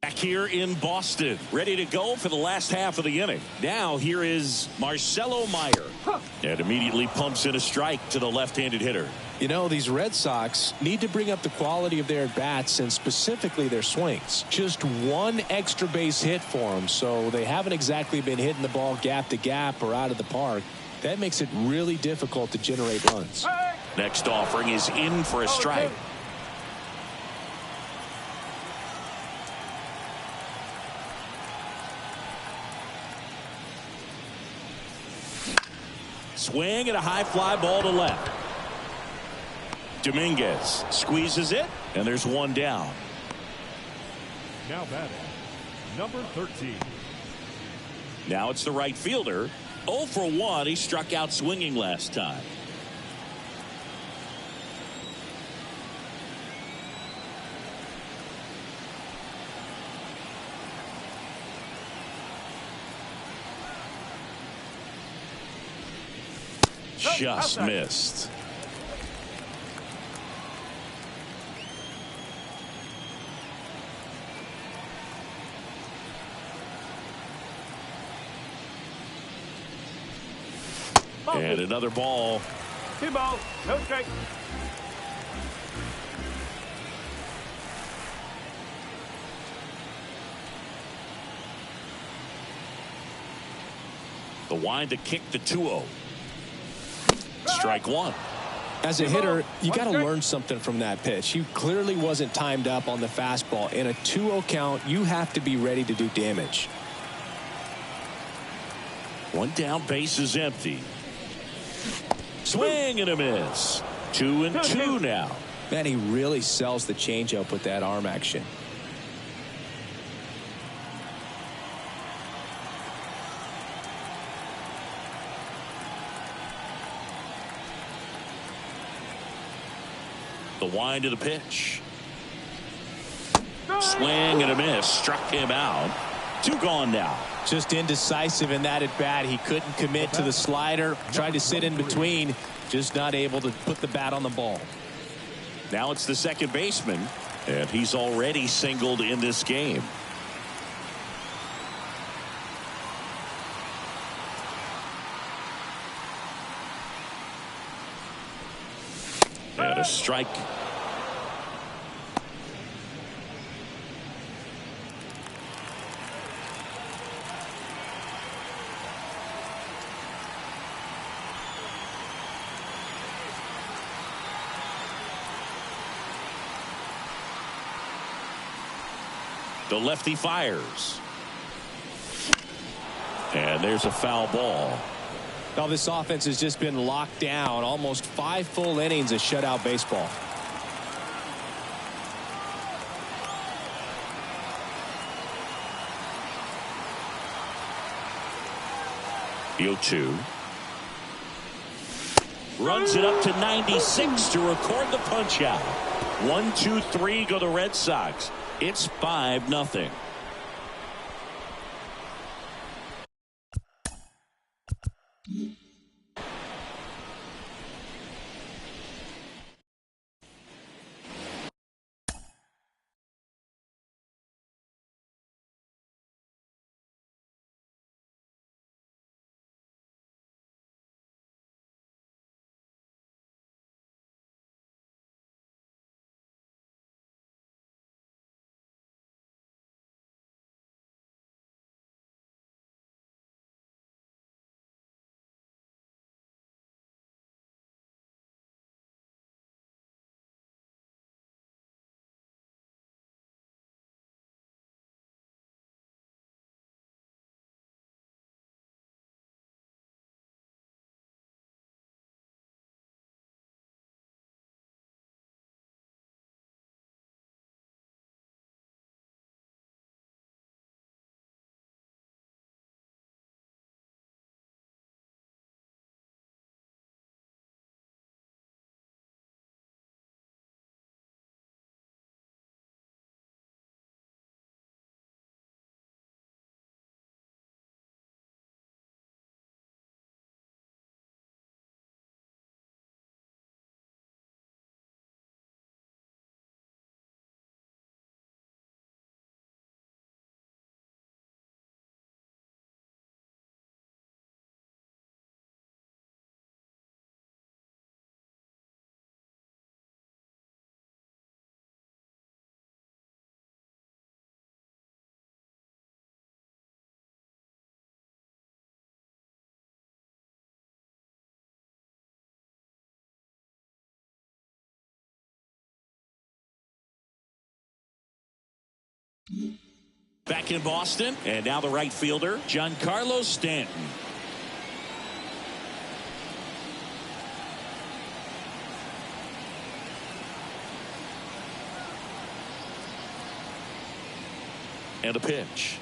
Back here in Boston, ready to go for the last half of the inning. Now here is Marcelo Meyer. And immediately pumps in a strike to the left-handed hitter. You know, these Red Sox need to bring up the quality of their bats and specifically their swings. Just one extra base hit for them, so they haven't exactly been hitting the ball gap to gap or out of the park. That makes it really difficult to generate runs. Next offering is in for a strike. Swing and a high fly ball to left. Dominguez squeezes it, and there's one down. Now batting, number 13. Now it's the right fielder. 0 for 1. He struck out swinging last time. Just missed. And another ball. 2 balls, no strike. The wind to kick the 2-0. Strike one. As a hitter, you got to learn something from that pitch. He clearly wasn't timed up on the fastball. In a 2-0 count, you have to be ready to do damage. One down, base is empty. Swing and a miss. 2-2 now. Man, he really sells the changeup with that arm action. The wind of the pitch. Swing and a miss. Struck him out. 2 gone now. Just indecisive in that at bat. He couldn't commit to the slider. Tried to sit in between. Just not able to put the bat on the ball. Now it's the second baseman. And he's already singled in this game. And a strike. The lefty fires. And there's a foul ball. Now this offense has just been locked down. Almost 5 full innings of shutout baseball. The 0-2. Runs it up to 96 to record the punch out. 1, 2, 3 go the Red Sox. It's 5-0. Back in Boston, and now the right fielder, Giancarlo Stanton. And a pitch.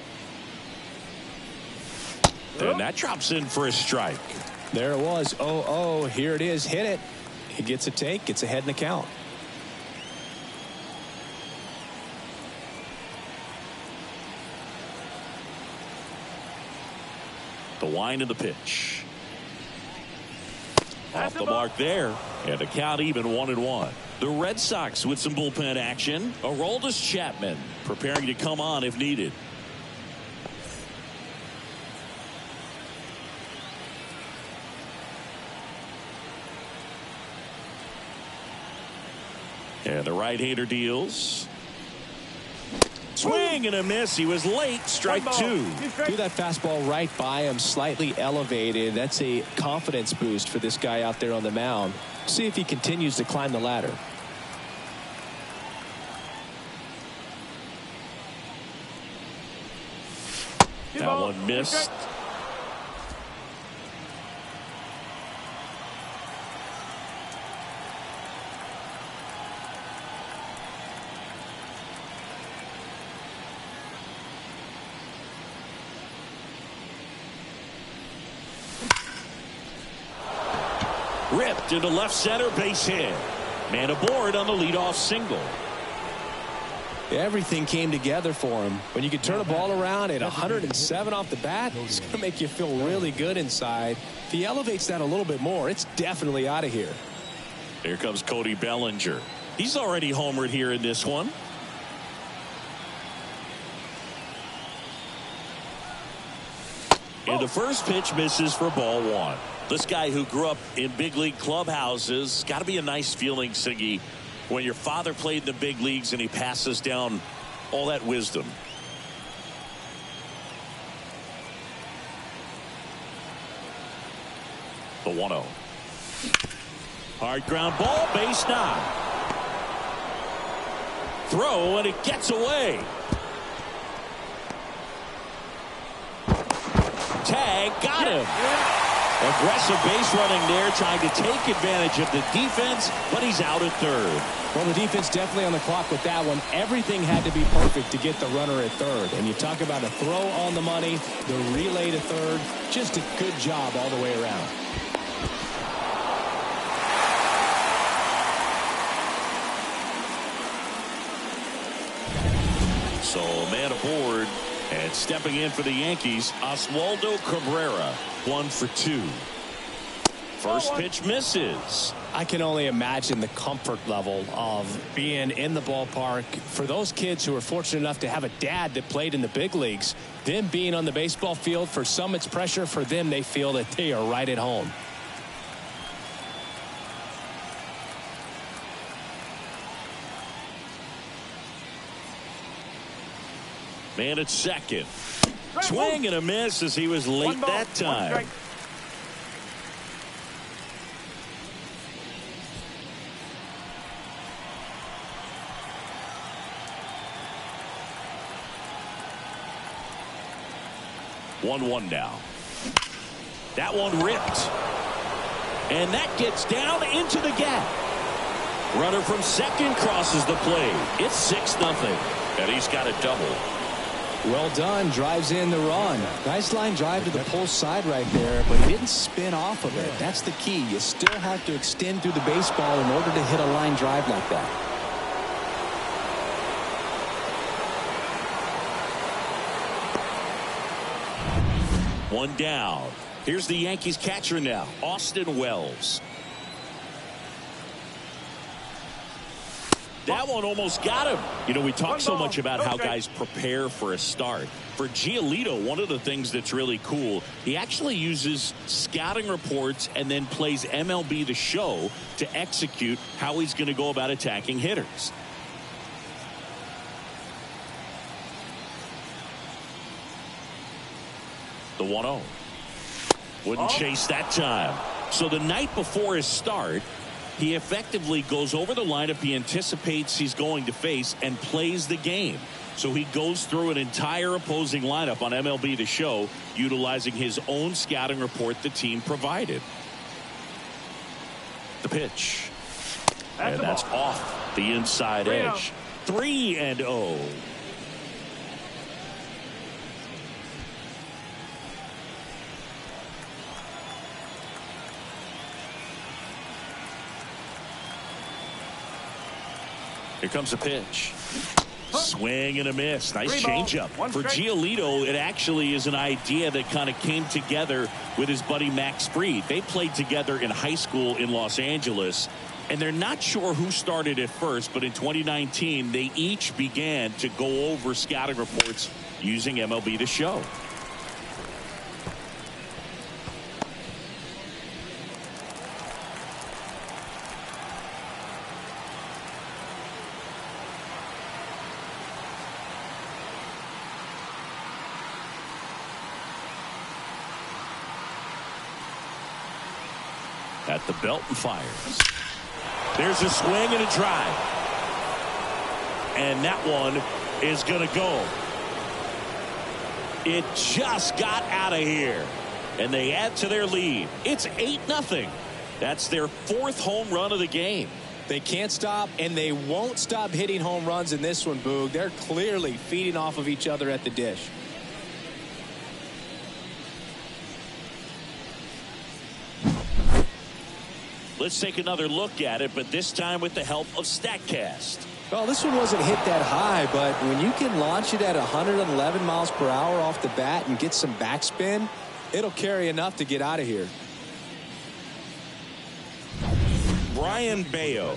And that drops in for a strike. There it was. 0-0. Here it is. Hit it. He gets a take. Gets ahead in the count. The wind of the pitch. Off the mark there. And the count even 1-1. The Red Sox with some bullpen action. Aroldis Chapman preparing to come on if needed. And the right-hander deals. Swing and a miss. He was late. Strike two. Threw that fastball right by him, slightly elevated. That's a confidence boost for this guy out there on the mound. See if he continues to climb the ladder. That one missed. Ripped into left center, base hit. Man aboard on the leadoff single. Everything came together for him. When you can turn a ball around at 107 off the bat, it's going to make you feel really good inside. If he elevates that a little bit more, it's definitely out of here. Here comes Cody Bellinger. He's already homered here in this one. And the first pitch misses for ball one. This guy who grew up in big league clubhouses, got to be a nice feeling, Siggy, when your father played in the big leagues and he passes down all that wisdom. The 1-0. Hard ground ball, base knock. Throw, and it gets away. Tag, got him. Aggressive base running there, trying to take advantage of the defense, but he's out at third. Well, the defense definitely on the clock with that one. Everything had to be perfect to get the runner at third. And you talk about a throw on the money, the relay to third. Just a good job all the way around. So man aboard, and stepping in for the Yankees, Oswaldo Cabrera, 1 for 2. First pitch misses. I can only imagine the comfort level of being in the ballpark for those kids who are fortunate enough to have a dad that played in the big leagues. Them being on the baseball field, for some it's pressure. For them, they feel that they are right at home. Man at second. Swing and a miss as he was late that time. 1-1 now. That one ripped. And that gets down into the gap. Runner from second crosses the plate. It's 6-0. And he's got a double. Well done. Drives in the run. Nice line drive to the pull side right there, but he didn't spin off of it. That's the key. You still have to extend through the baseball in order to hit a line drive like that. One down. Here's the Yankees catcher now, Austin Wells. That one almost got him. You know, we talk so much about how guys prepare for a start. For Giolito, one of the things that's really cool, he actually uses scouting reports and then plays MLB The Show to execute how he's going to go about attacking hitters. The 1-0. Wouldn't chase that time. So the night before his start, he effectively goes over the lineup he anticipates he's going to face and plays the game. So he goes through an entire opposing lineup on MLB The Show, utilizing his own scouting report the team provided. The pitch. And that's off the inside edge. 3-0. Here comes the pitch. Swing and a miss. Nice changeup. For strike. Giolito, it actually is an idea that kind of came together with his buddy Max Fried. They played together in high school in Los Angeles, and they're not sure who started it first, but in 2019, they each began to go over scouting reports using MLB The Show. At the belt and fires. There's a swing and a drive. And that one is going to go. It just got out of here. And they add to their lead. It's 8-0. That's their 4th home run of the game. They can't stop, and they won't stop hitting home runs in this one, Boog. They're clearly feeding off of each other at the dish. Let's take another look at it, but this time with the help of StatCast. Well, this one wasn't hit that high, but when you can launch it at 111 miles per hour off the bat and get some backspin, it'll carry enough to get out of here. Brian Bayo.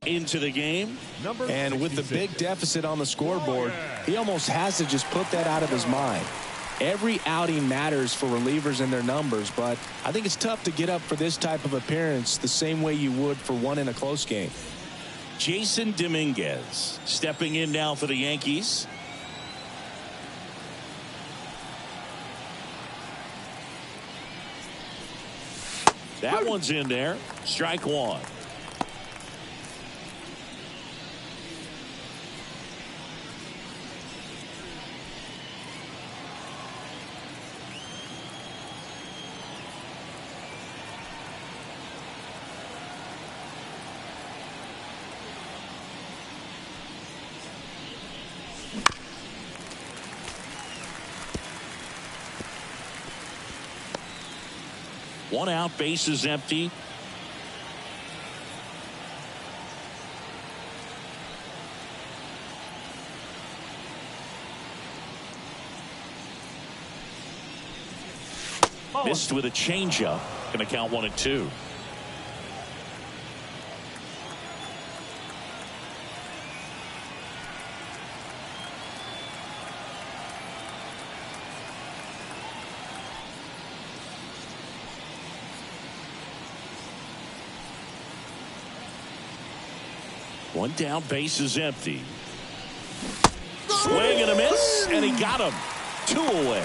Into the game. And with the big deficit on the scoreboard, he almost has to just put that out of his mind. Every outing matters for relievers and their numbers, but I think it's tough to get up for this type of appearance the same way you would for one in a close game. Jason Dominguez stepping in now for the Yankees. That one's in there. Strike one. One out, base is empty. Missed with a changeup. Going to count 1-2. One down, base is empty. Swing and a miss, and he got him. 2 away.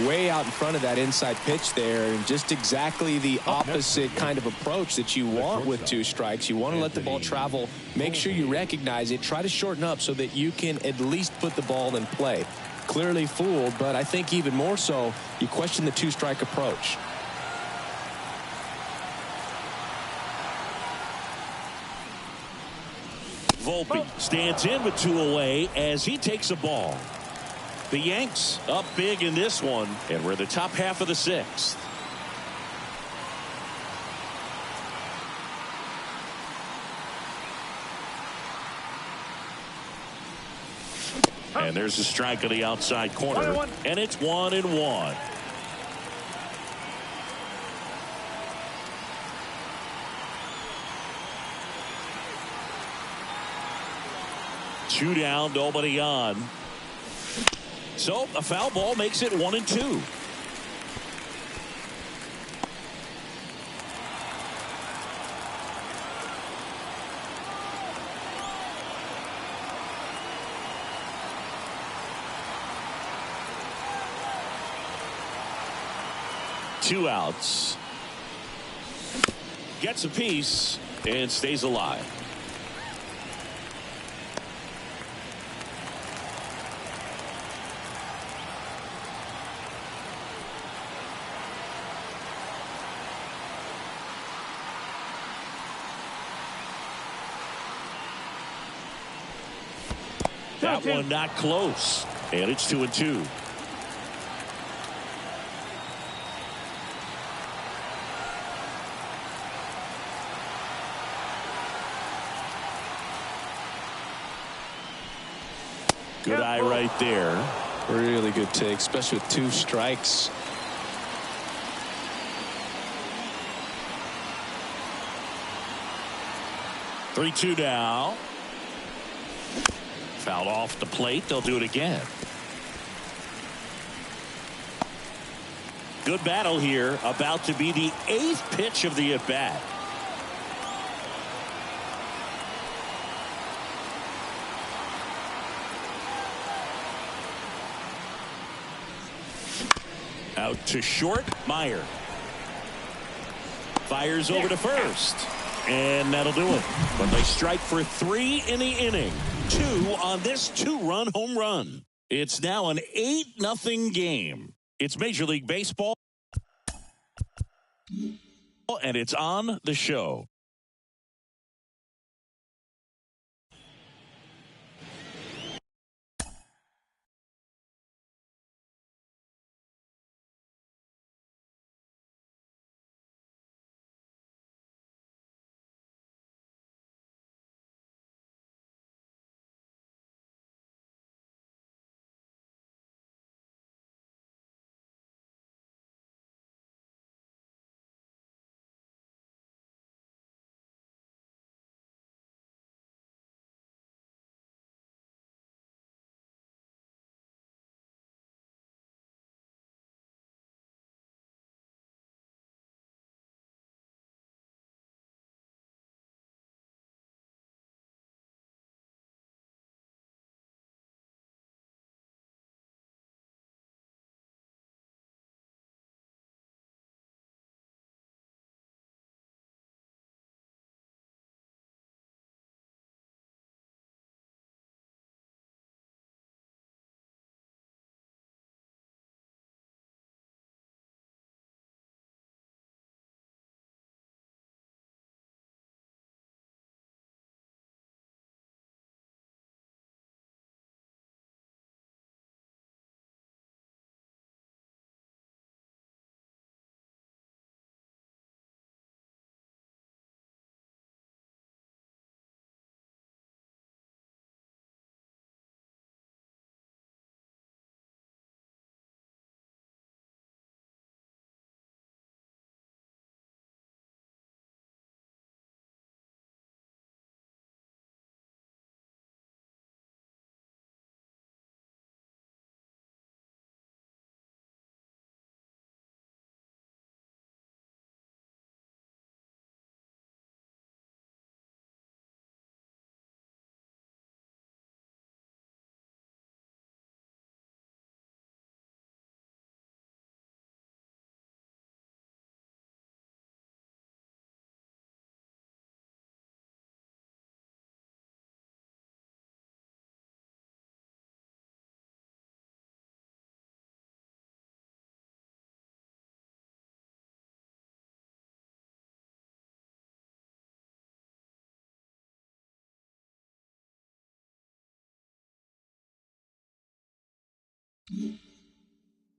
Way out in front of that inside pitch there, and just exactly the opposite kind of approach that you want with 2 strikes. You want to let the ball travel, make sure you recognize it, try to shorten up so that you can at least put the ball in play. Clearly fooled, but I think even more so, you question the 2-strike approach. Volpe stands in with 2 away as he takes a ball. The Yanks up big in this one, and we're the top half of the 6th. And there's a strike on the outside corner, and it's 1-1. Two down, nobody on. So a foul ball makes it 1-2. Two outs. Gets a piece and stays alive. That one not close, and it's 2-2. Good eye right there. Really good take, especially with 2 strikes. Three-two now. Fouled off the plate. They'll do it again. Good battle here. About to be the 8th pitch of the at-bat. Out to short. Meyer fires over to first, and that'll do it. But they strike for 3 in the inning. 2 on this 2-run home run. It's now an 8-0 game. It's Major League Baseball, and it's on the show.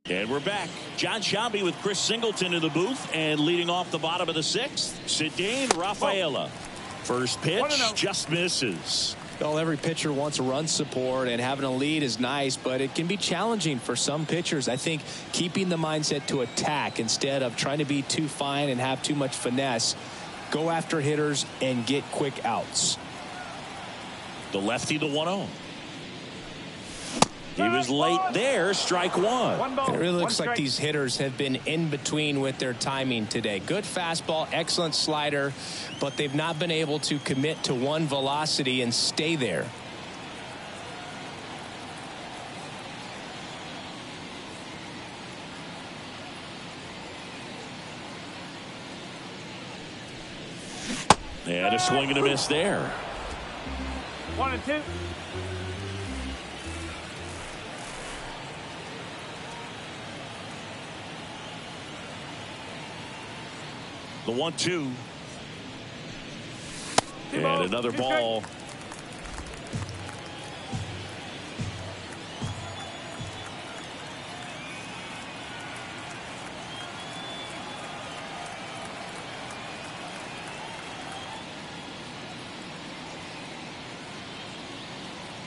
And we're back. John Shelby with Chris Singleton in the booth, and leading off the bottom of the sixth, Cedane Rafaela. First pitch just misses. Well, every pitcher wants run support, and having a lead is nice, but it can be challenging for some pitchers. I think keeping the mindset to attack instead of trying to be too fine and have too much finesse. Go after hitters and get quick outs. The lefty, the 1-0. He was late there, strike one. It really looks like these hitters have been in between with their timing today. Good fastball, excellent slider, but they've not been able to commit to one velocity and stay there. And a swing and a miss there. 1-2. The 1-2. And another ball.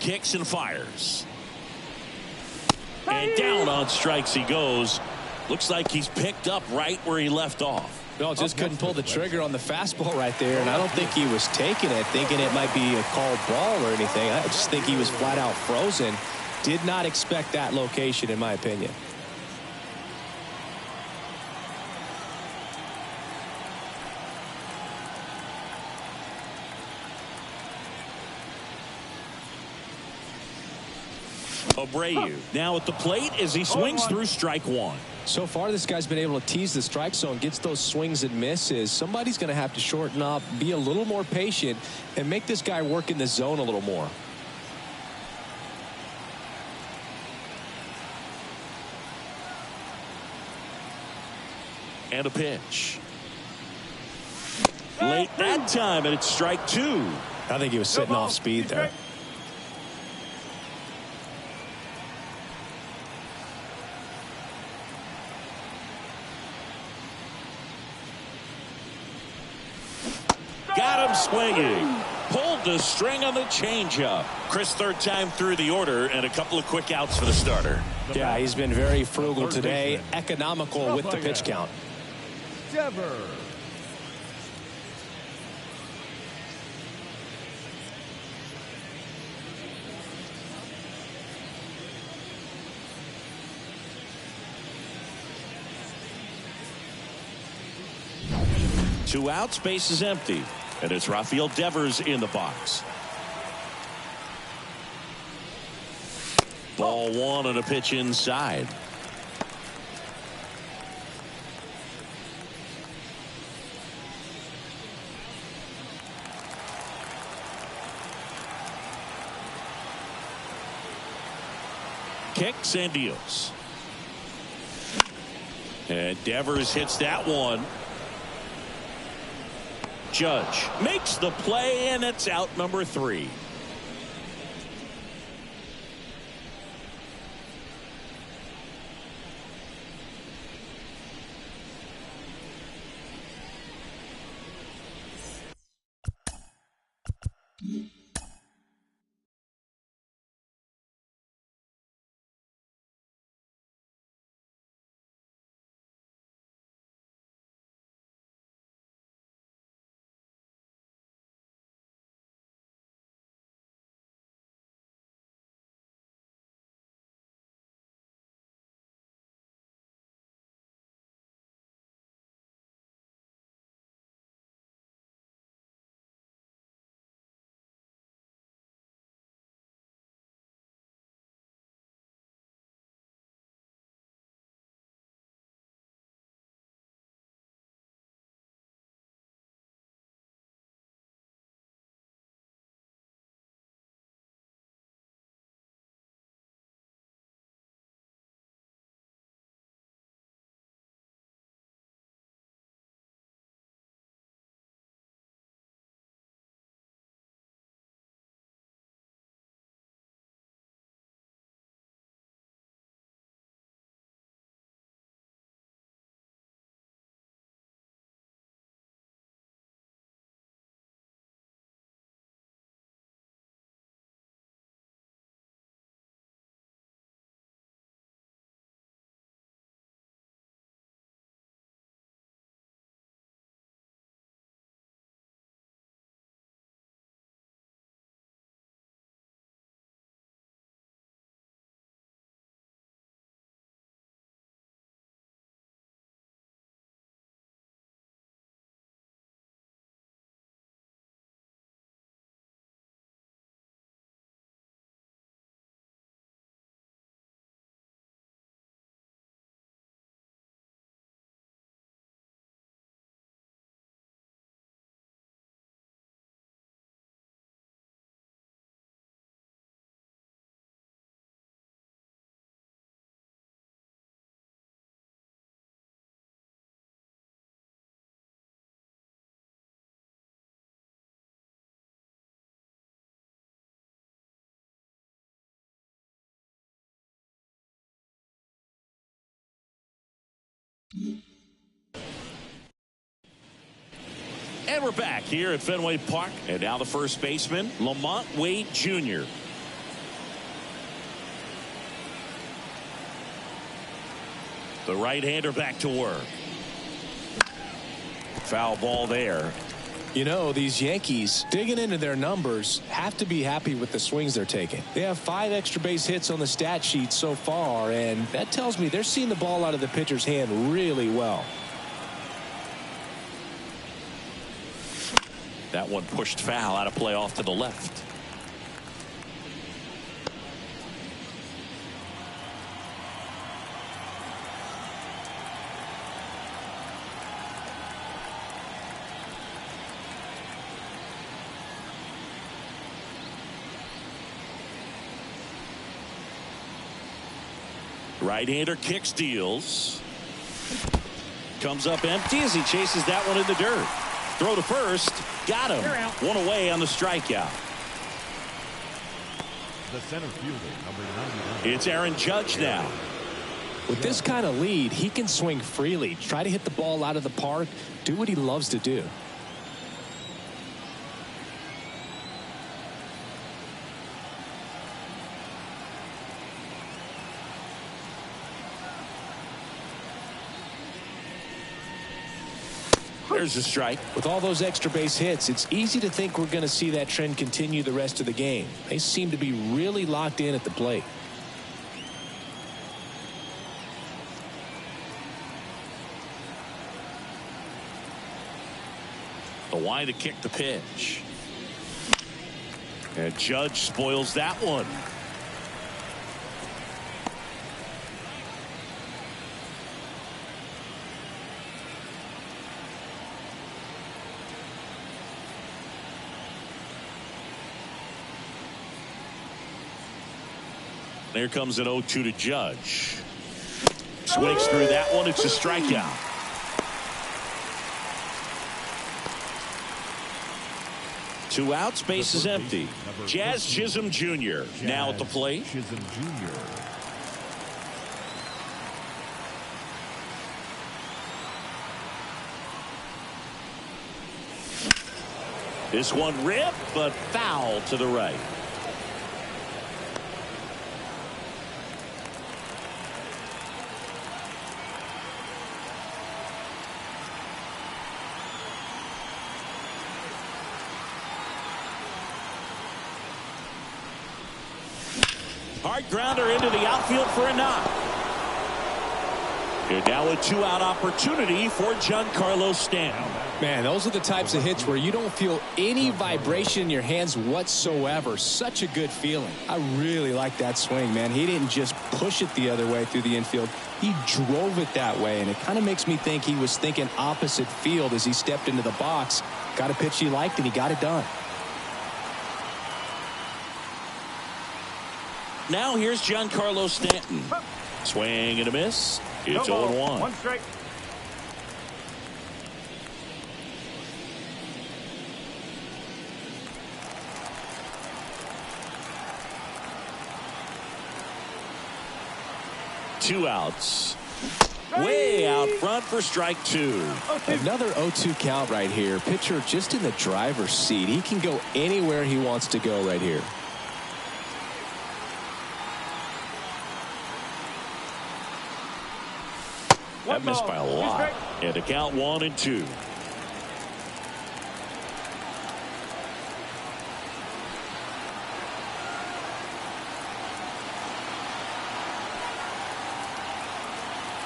Kicks and fires. And down on strikes he goes. Looks like he's picked up right where he left off. No, just couldn't pull the trigger on the fastball right there, and I don't think he was taking it, thinking it might be a called ball or anything. I just think he was flat out frozen. Did not expect that location, in my opinion. Abreu now at the plate as he swings through strike one. So far, this guy's been able to tease the strike zone, gets those swings and misses. Somebody's going to have to shorten up, be a little more patient, and make this guy work in the zone a little more. And a pitch. Late that time, and it's strike two. I think he was sitting off speed there. Got him swinging. Pulled the string on the changeup. Chris, third time through the order, and a couple of quick outs for the starter. Yeah, he's been very frugal today, economical with the pitch count. Devers. Two outs, base is empty. And it's Rafael Devers in the box. Ball one and a pitch inside. Kicks and deals. And Devers hits that one. Judge makes the play, and it's out number 3. And we're back here at Fenway Park. And now the first baseman, Lamont Wade Jr. The right-hander back to work. Foul ball there. You know, these Yankees, digging into their numbers, have to be happy with the swings they're taking. They have 5 extra base hits on the stat sheet so far, and that tells me they're seeing the ball out of the pitcher's hand really well. That one pushed foul, out of play off to the left. Right-hander kicks, deals. Comes up empty as he chases that one in the dirt. Throw to first. Got him. One away on the strikeout. The center fielder, number 99. It's Aaron Judge now. With this kind of lead, he can swing freely, try to hit the ball out of the park, do what he loves to do. There's a strike. With all those extra base hits, it's easy to think we're going to see that trend continue the rest of the game. They seem to be really locked in at the plate. The wind to kick the pitch. And Judge spoils that one. There comes an 0-2 to Judge. Swings through that one. It's a strikeout. Two outs, base is empty. Jazz Chisholm Jr. now at the plate. Chisholm Jr. This one ripped, but foul to the right. Hard grounder into the outfield for a knock. And now a 2-out opportunity for Giancarlo Stanton. Man, those are the types of hits where you don't feel any vibration in your hands whatsoever. Such a good feeling. I really like that swing, man. He didn't just push it the other way through the infield. He drove it that way, and it kind of makes me think he was thinking opposite field as he stepped into the box. Got a pitch he liked, and he got it done. Now here's Giancarlo Stanton. Swing and a miss. It's 0-1. One strike. Two outs. Way out front for strike 2. Another 0-2 count right here. Pitcher just in the driver's seat. He can go anywhere he wants to go right here. That missed by a lot. And to count 1-2.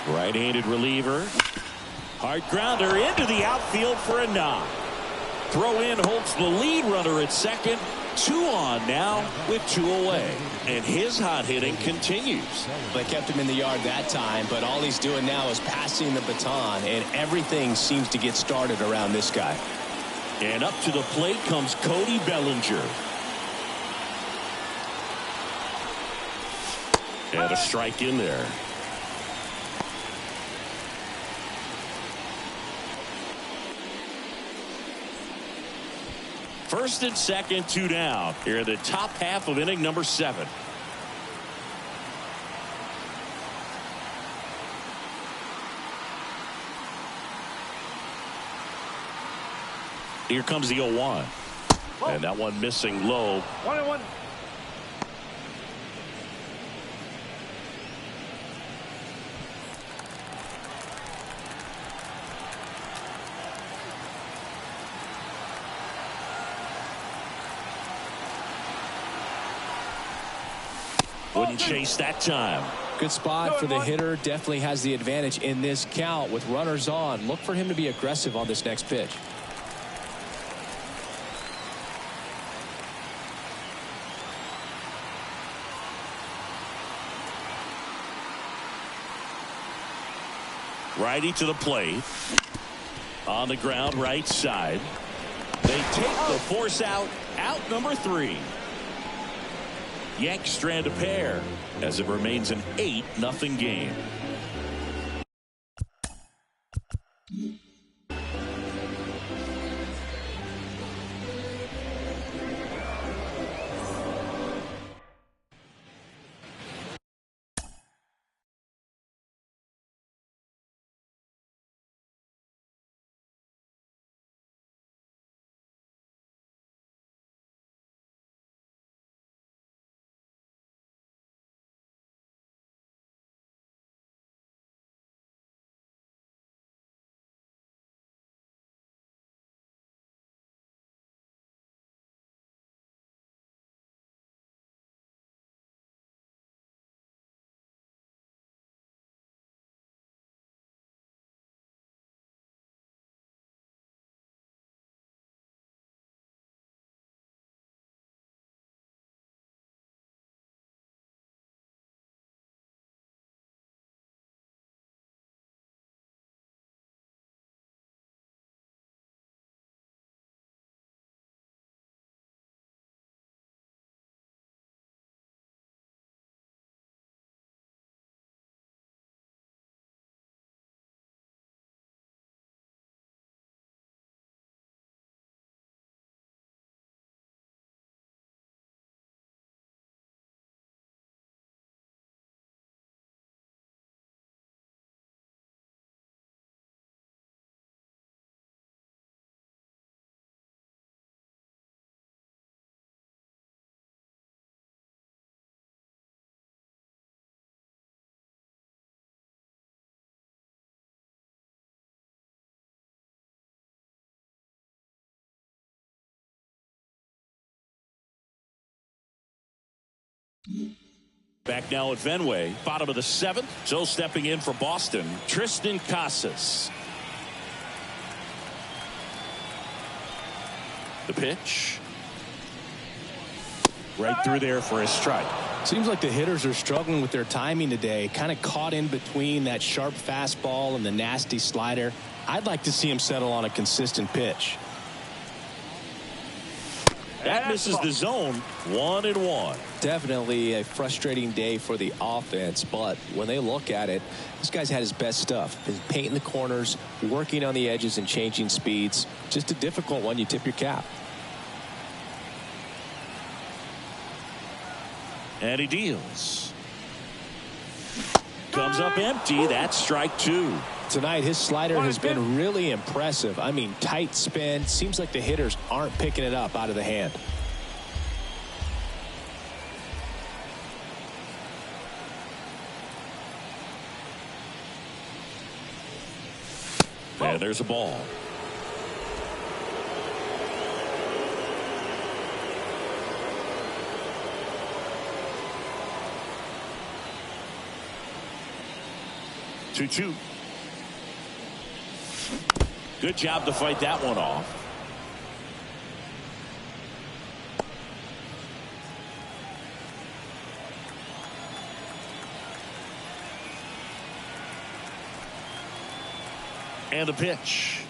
Right-handed reliever. Hard grounder into the outfield for a knock. Throw in holds the lead runner at second. 2 on now with 2 away. And his hot hitting continues. They kept him in the yard that time, but all he's doing now is passing the baton, and everything seems to get started around this guy. And up to the plate comes Cody Bellinger. And a strike in there. First and second, 2 down. Here in the top half of inning number 7. Here comes the 0-1. And that one missing low. 1-1. Wouldn't chase that time. Good spot for the hitter. Definitely has the advantage in this count with runners on. Look for him to be aggressive on this next pitch. Righty to the plate. On the ground, right side. They take the force out. Out number 3. Yanks strand a pair as it remains an 8-0 game. Back now at Fenway, bottom of the 7th. So stepping in for Boston, Tristan Casas. The pitch. Right through there for a strike. Seems like the hitters are struggling with their timing today. Kind of caught in between that sharp fastball and the nasty slider. I'd like to see him settle on a consistent pitch. That misses the zone. 1-1. Definitely a frustrating day for the offense, but when they look at it, this guy's had his best stuff. He's painting the corners, working on the edges and changing speeds. Just a difficult one. You tip your cap. And he deals. Comes up empty. That's strike 2. Tonight, his slider has been really impressive. I mean, tight spin. Seems like the hitters aren't picking it up out of the hand. And there's a ball. Two. Good job to fight that one off. And the pitch.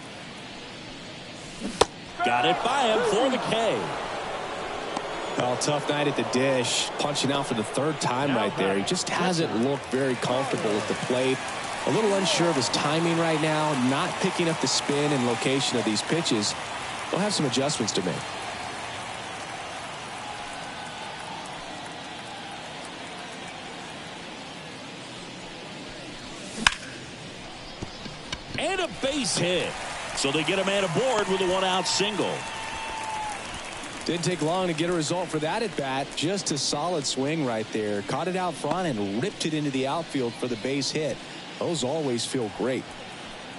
Got it by him for the K. Well, tough night at the dish. Punching out for the 3rd time right there. He just hasn't looked very comfortable at the plate. A little unsure of his timing right now. Not picking up the spin and location of these pitches. They'll have some adjustments to make. And a base hit. So they get a man aboard with a 1-out single. Didn't take long to get a result for that at bat. Just a solid swing right there. Caught it out front and ripped it into the outfield for the base hit. Those always feel great.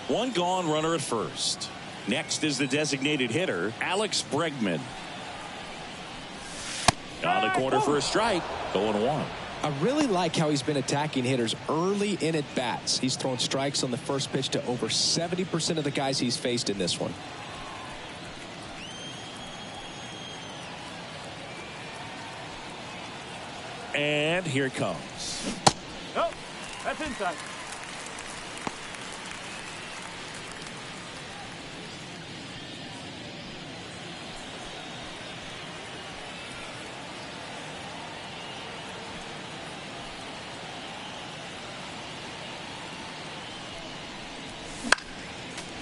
One gone, runner at first. Next is the designated hitter, Alex Bregman. On the corner for a strike. 0-1. I really like how he's been attacking hitters early in at bats. He's thrown strikes on the first pitch to over 70% of the guys he's faced in this one. And here it comes. Nope, that's inside.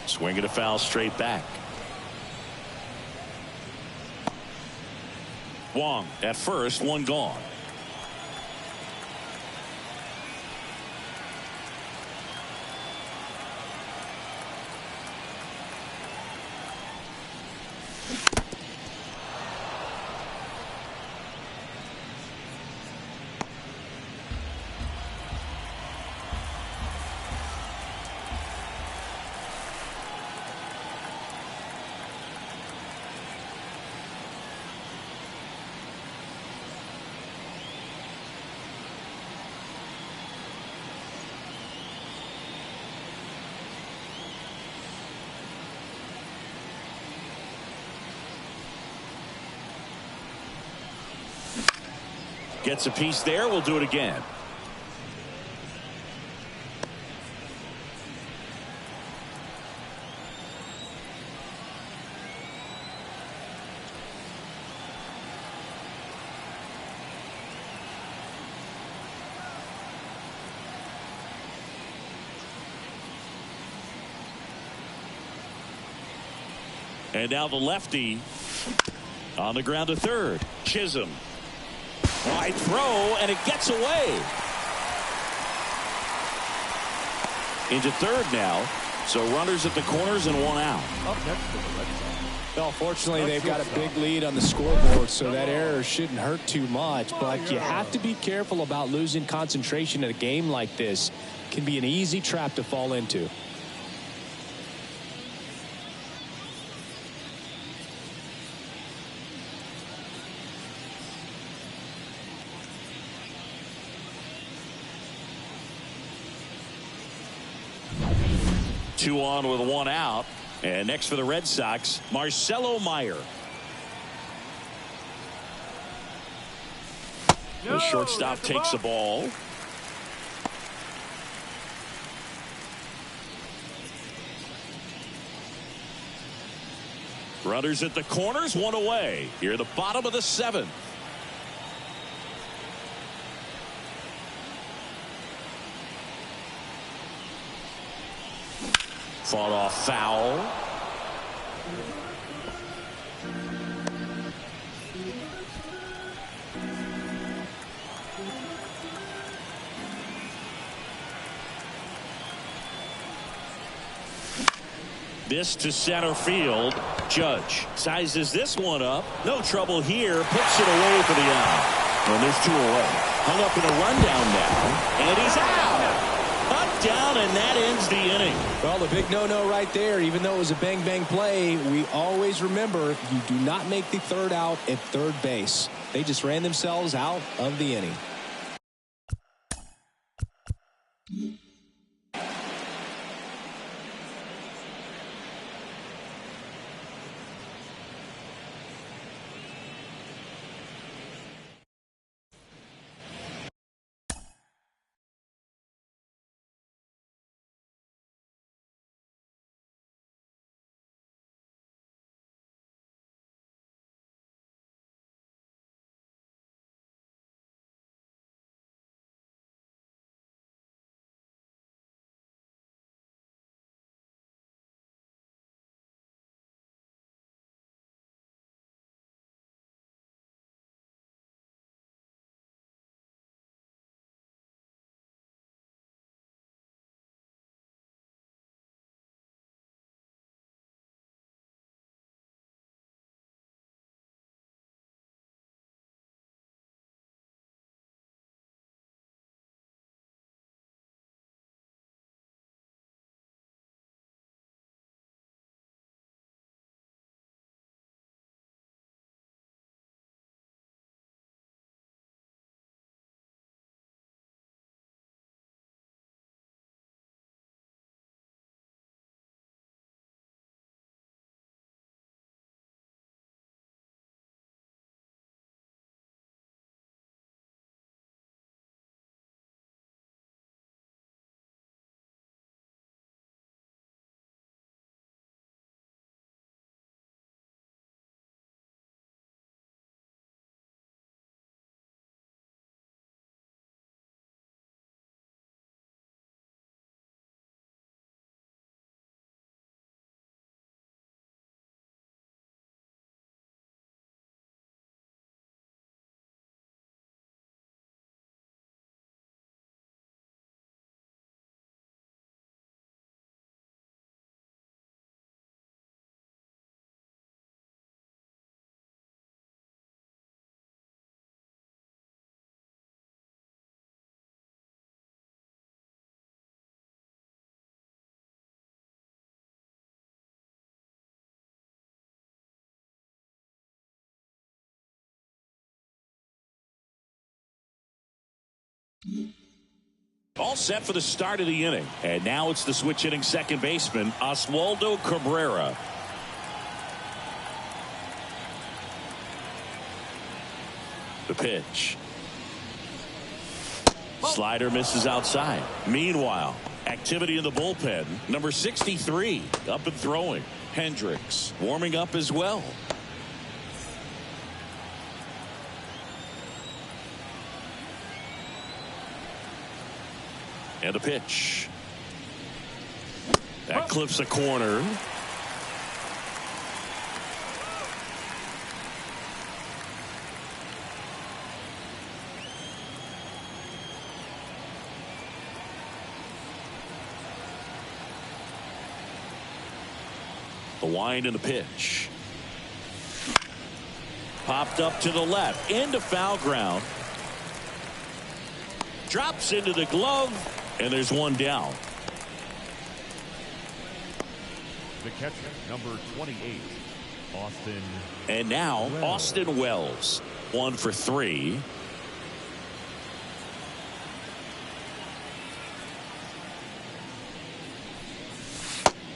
Swing and a foul straight back. Wong at first, one gone. Gets a piece there. We'll do it again. And now the lefty on the ground to third. Chisholm. Wide throw, and it gets away. Into third now. So runners at the corners and one out. Up next for the Red Sox. Well, fortunately, they've got a big lead on the scoreboard, so that error shouldn't hurt too much. But you have to be careful about losing concentration in a game like this. It can be an easy trap to fall into. Two on with one out. And next for the Red Sox, Marcelo Meyer. The shortstop takes the ball. Runners at the corners, one away. Here at the bottom of the seventh. Fought off foul. This to center field. Judge sizes this one up. No trouble here. Puts it away for the out. And there's two away. Hung up in a rundown now. And he's out. Up, down, and that ends the inning. Well, the big no-no right there. Even though it was a bang-bang play, we always remember you do not make the third out at third base. They just ran themselves out of the inning. All set for the start of the inning. And now it's the switch hitting second baseman, Oswaldo Cabrera. The pitch. Slider misses outside. Meanwhile, activity in the bullpen. Number 63 up and throwing. Hendricks warming up as well. And a pitch. That clips a corner. The wind and the pitch. Popped up to the left. Into foul ground. Drops into the glove. And there's one down. The catcher, number 28, Austin. And now Wells. Austin Wells. 1 for 3.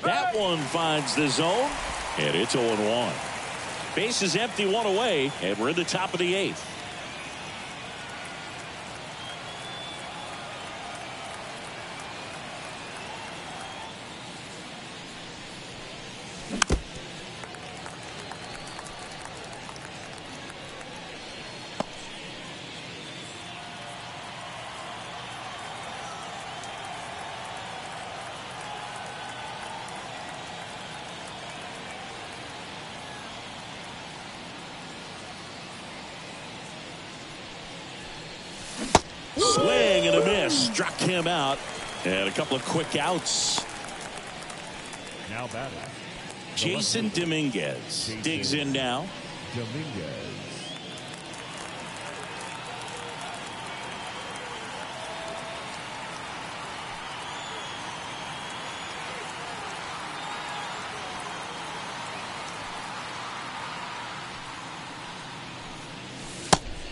That one finds the zone. And it's 0-1. Base is empty, one away. And we're in the top of the 8th. Swing and a miss. Struck him out. And a couple of quick outs. Now batting. Jason Dominguez digs in now. Dominguez.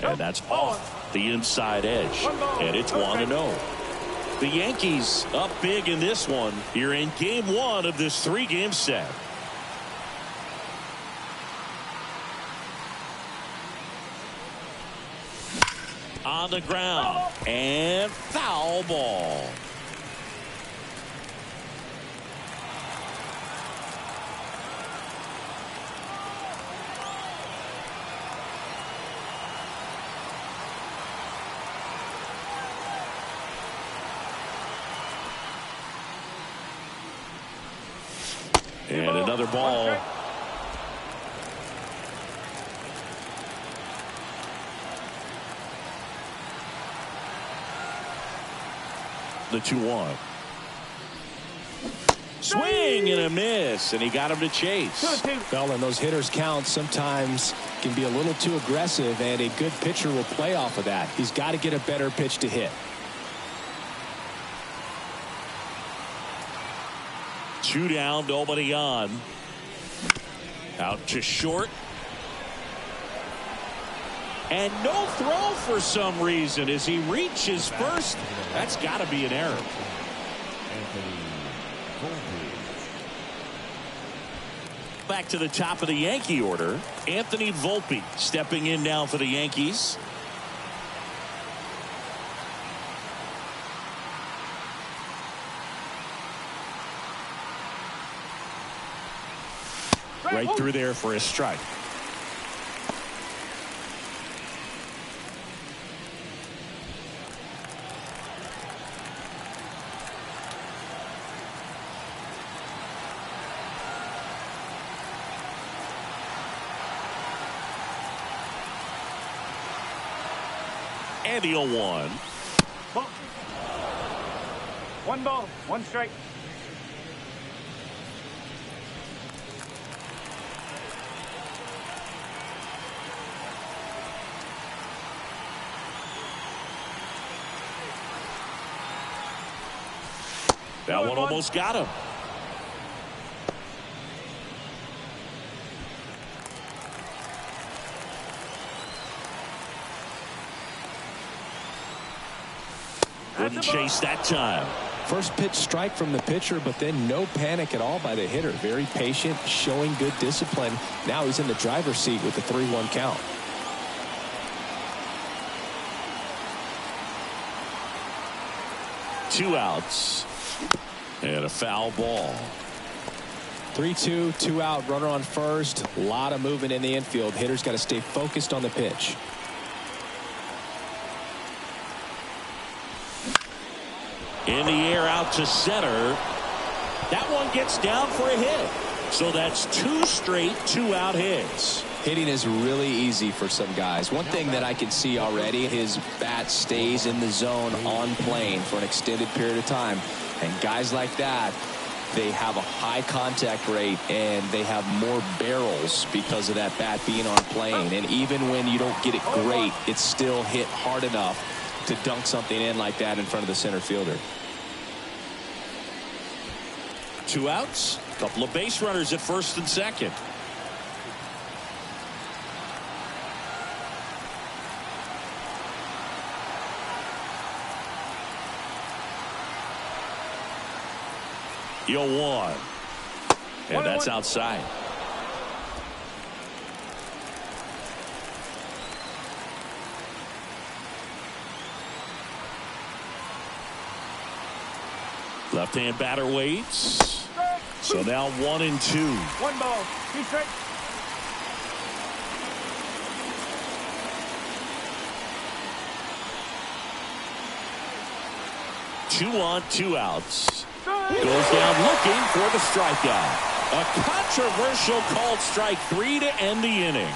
And that's off the inside edge. And it's 1-0. The Yankees up big in this one here in game 1 of this 3-game set. On the ground and foul ball. And another ball. The 2-1. Swing and a miss, and he got him to chase. Well, and those hitters count sometimes can be a little too aggressive, and a good pitcher will play off of that. He's got to get a better pitch to hit. 2 down, nobody on. Out to short. And no throw for some reason as he reaches first. That's got to be an error. Back to the top of the Yankee order. Anthony Volpe stepping in now for the Yankees. Right through there for a strike. And the 0-1. 1 ball, 1 strike. That one almost got him. Couldn't chase that time. First pitch strike from the pitcher, but then no panic at all by the hitter. Very patient, showing good discipline. Now he's in the driver's seat with the 3-1 count. Two outs and a foul ball. 3-2, 2 out, runner on first. A lot of movement in the infield. Hitter's got to stay focused on the pitch. In the air out to center. That one gets down for a hit. So that's 2 straight 2-out hits. Hitting is really easy for some guys. One thing that I can see already, his bat stays in the zone on plane for an extended period of time. And guys like that, they have a high contact rate and they have more barrels because of that bat being on plane. And even when you don't get it great, it's still hit hard enough to dunk something in like that in front of the center fielder. 2 outs, a couple of base runners at first and second. You'll 1. And that's outside. Left-hand batter waits. So now 1-2. 1 ball, 2 strikes. Two on, 2 outs. Goes down looking for the strikeout. A controversial called strike 3 to end the inning.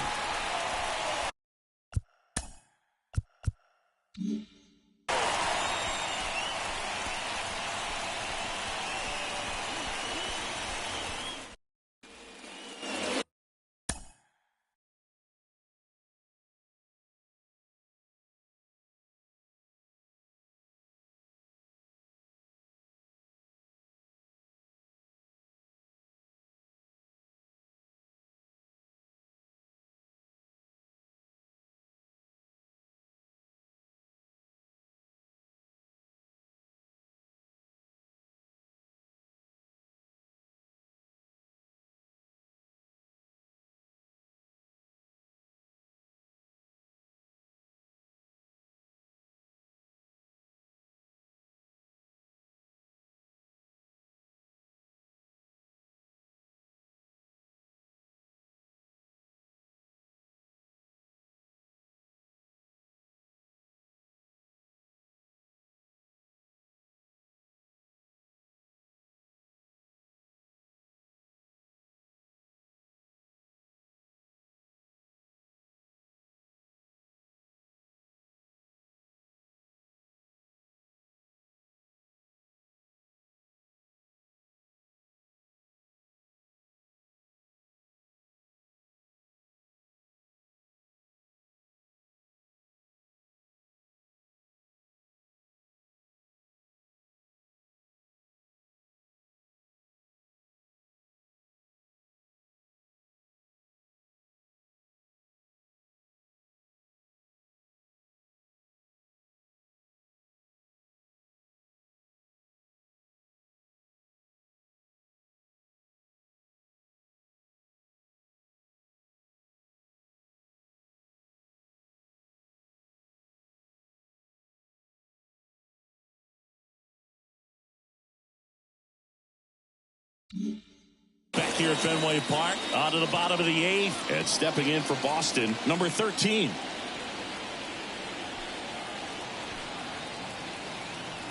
Back here at Fenway Park, on to the bottom of the 8th, and stepping in for Boston, number 13.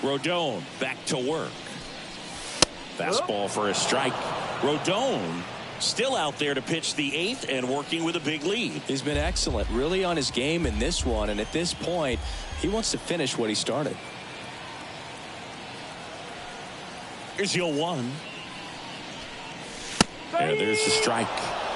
Rodon back to work. Fastball for a strike. Rodon still out there to pitch the 8th and working with a big lead. He's been excellent, really on his game in this one, and at this point, he wants to finish what he started. Here's your 1. And there's the strike.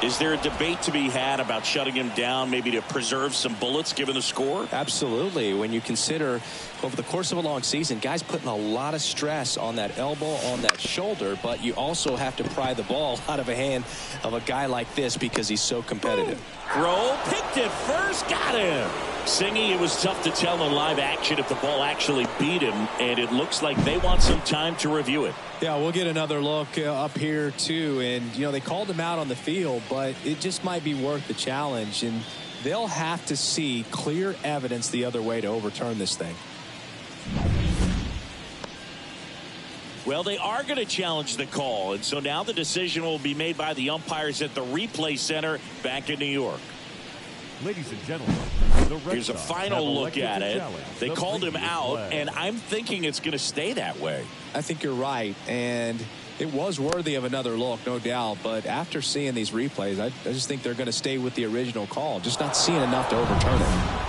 Is there a debate to be had about shutting him down, maybe to preserve some bullets given the score? Absolutely. When you consider over the course of a long season, guys putting a lot of stress on that elbow, on that shoulder, but you also have to pry the ball out of a hand of a guy like this because he's so competitive. Throw, picked it first, got him. Singy, it was tough to tell in live action if the ball actually beat him, and it looks like they want some time to review it. Yeah, we'll get another look up here too, and they called him out on the field, but it just might be worth the challenge, and they'll have to see clear evidence the other way to overturn this thing. Well, they are going to challenge the call, and so now the decision will be made by the umpires at the replay center back in New York. Ladies and gentlemen, here's a final look at it. They called him out, and I'm thinking it's going to stay that way. I think you're right, and it was worthy of another look, no doubt. But after seeing these replays, I just think they're going to stay with the original call, just not seeing enough to overturn it.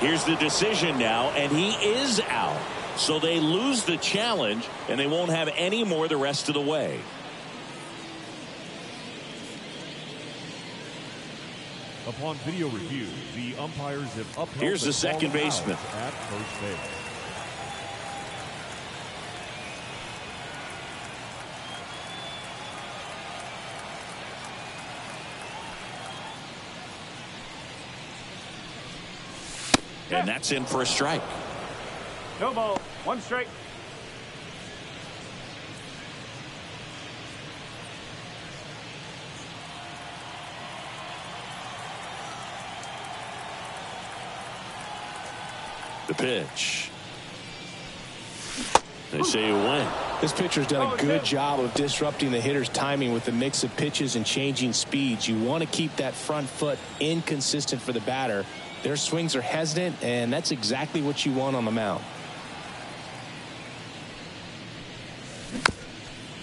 Here's the decision now, and he is out. So they lose the challenge, and they won't have any more the rest of the way. Upon video review, the umpires have upheld. Here's the second baseman at first base. And that's in for a strike. No ball. One strike. The pitch. They say a win. This pitcher's done a good job of disrupting the hitter's timing with the mix of pitches and changing speeds. You want to keep that front foot inconsistent for the batter. Their swings are hesitant, and that's exactly what you want on the mound.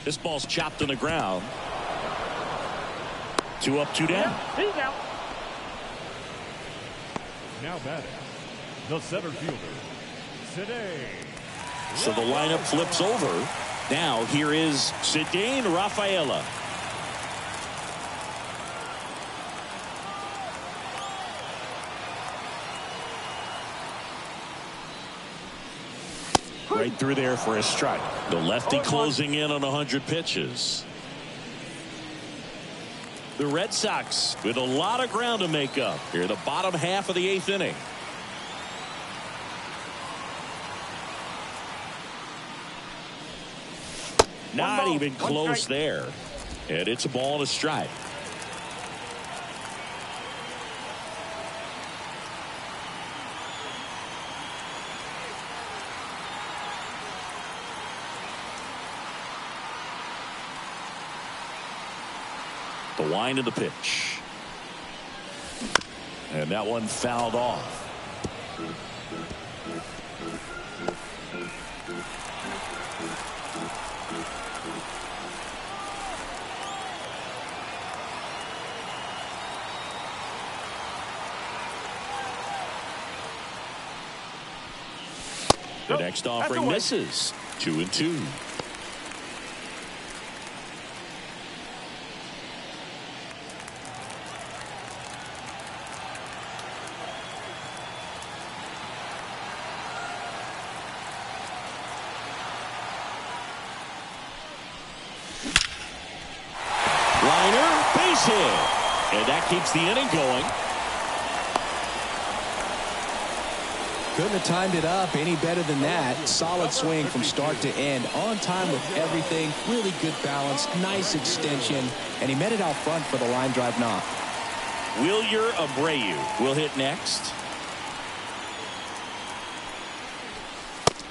This ball's chopped on the ground. 2 up, 2 down. He's out. Now batting, the center fielder, today. So the lineup flips over. Now here is Cedane Rafaela. Right through there for a strike. The lefty closing in on 100 pitches. The Red Sox with a lot of ground to make up here, the bottom half of the 8th inning. Not even close there. And it's a ball and a strike. The wind of the pitch. And that one fouled off. The next offering misses. 2-2. Liner, base hit. And that keeps the inning going. Couldn't have timed it up any better than that. Solid swing from start to end. On time with everything. Really good balance. Nice extension. And he met it out front for the line drive knock. Wilyer Abreu will hit next.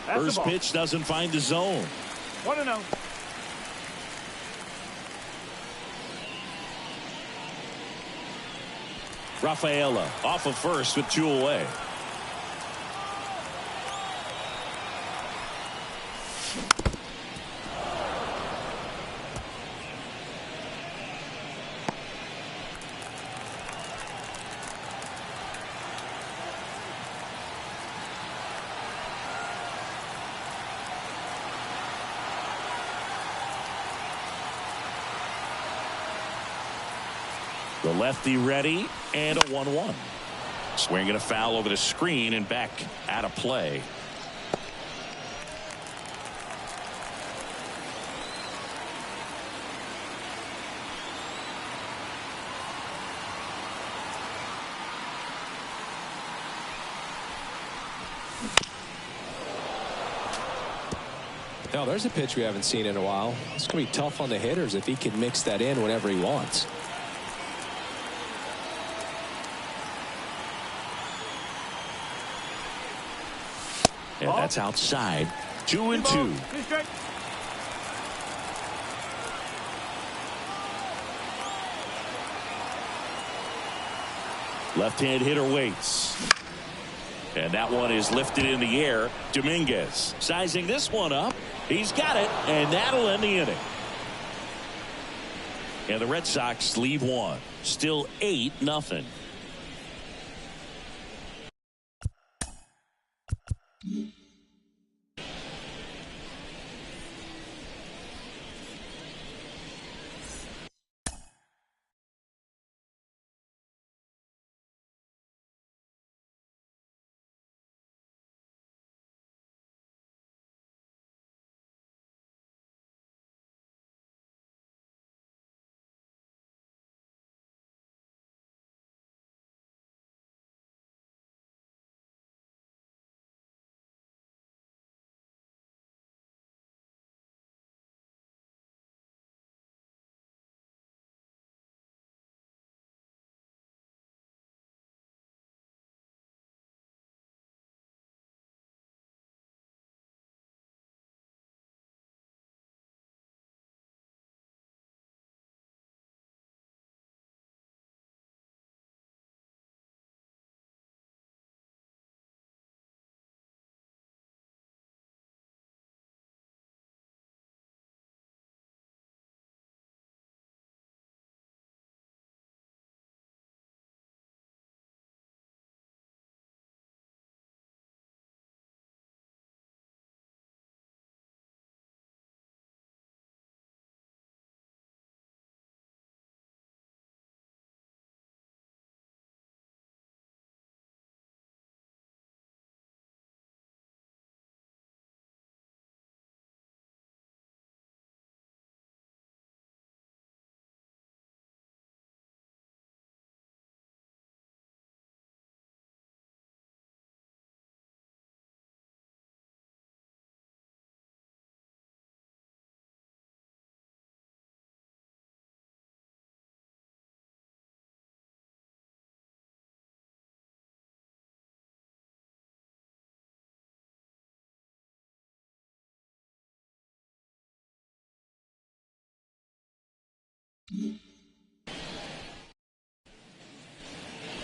First pitch doesn't find the zone. 1-0. Rafaela off of first with 2 away. The lefty ready, and a 1-1. Swinging a foul over the screen and back out of play. Now there's a pitch we haven't seen in a while. It's going to be tough on the hitters if he can mix that in whenever he wants. And that's outside. 2-2. Left-hand hitter waits. And that one is lifted in the air. Dominguez sizing this one up. He's got it, and that'll end the inning. And the Red Sox leave one. Still 8-0.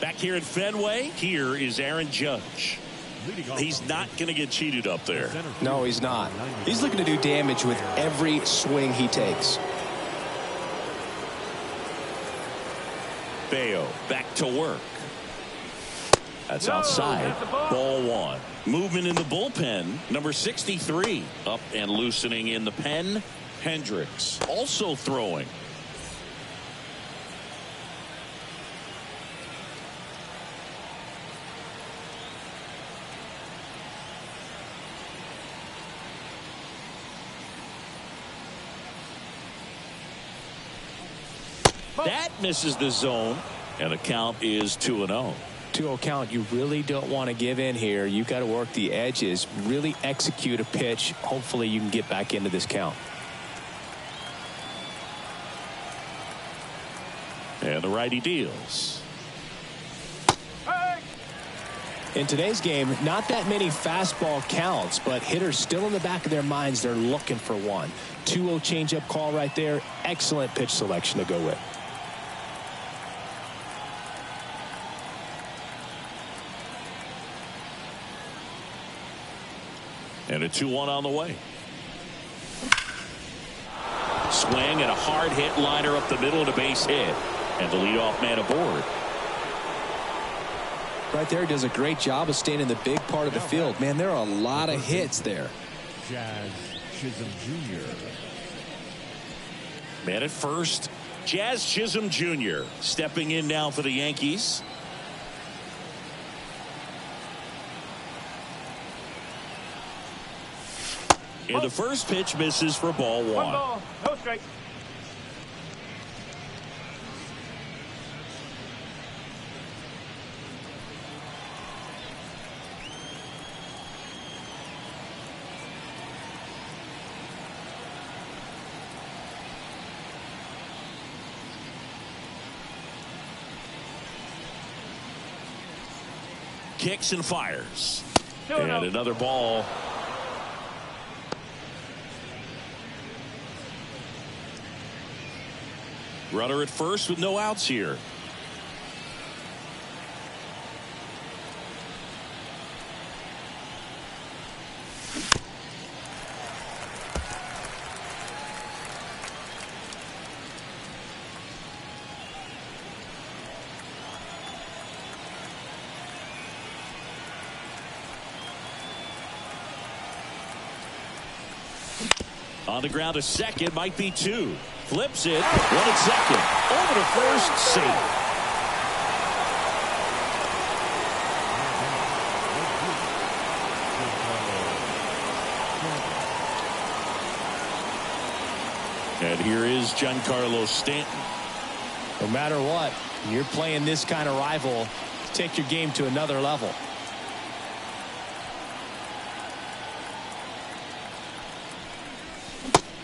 Back here at Fenway, here is Aaron Judge. He's not going to get cheated up there. No, he's not. He's looking to do damage with every swing he takes. Bayo back to work. That's outside. Ball one. Movement in the bullpen. Number 63 up and loosening in the pen. Hendricks also throwing. That misses the zone, and the count is 2-0. 2-0 count. You really don't want to give in here. You've got to work the edges, really execute a pitch. Hopefully you can get back into this count. And the righty deals. In today's game, not that many fastball counts, but hitters still in the back of their minds, they're looking for one. 2-0 changeup call right there. Excellent pitch selection to go with. And a 2-1 on the way. Swing and a hard hit liner up the middle and a base hit. And the leadoff man aboard. Right there, does a great job of staying in the big part of the field. Man, there are a lot of hits there. Jazz Chisholm Jr. Man at first, Jazz Chisholm Jr. stepping in now for the Yankees. And the first pitch misses for ball one. 1 ball, no strike. Kicks and fires. 2-0. And another ball. Runner at first with no outs here. On the ground to second, might be two. Flips it, one at second. Over to first, safe. And here is Giancarlo Stanton. No matter what, when you're playing this kind of rival, take your game to another level.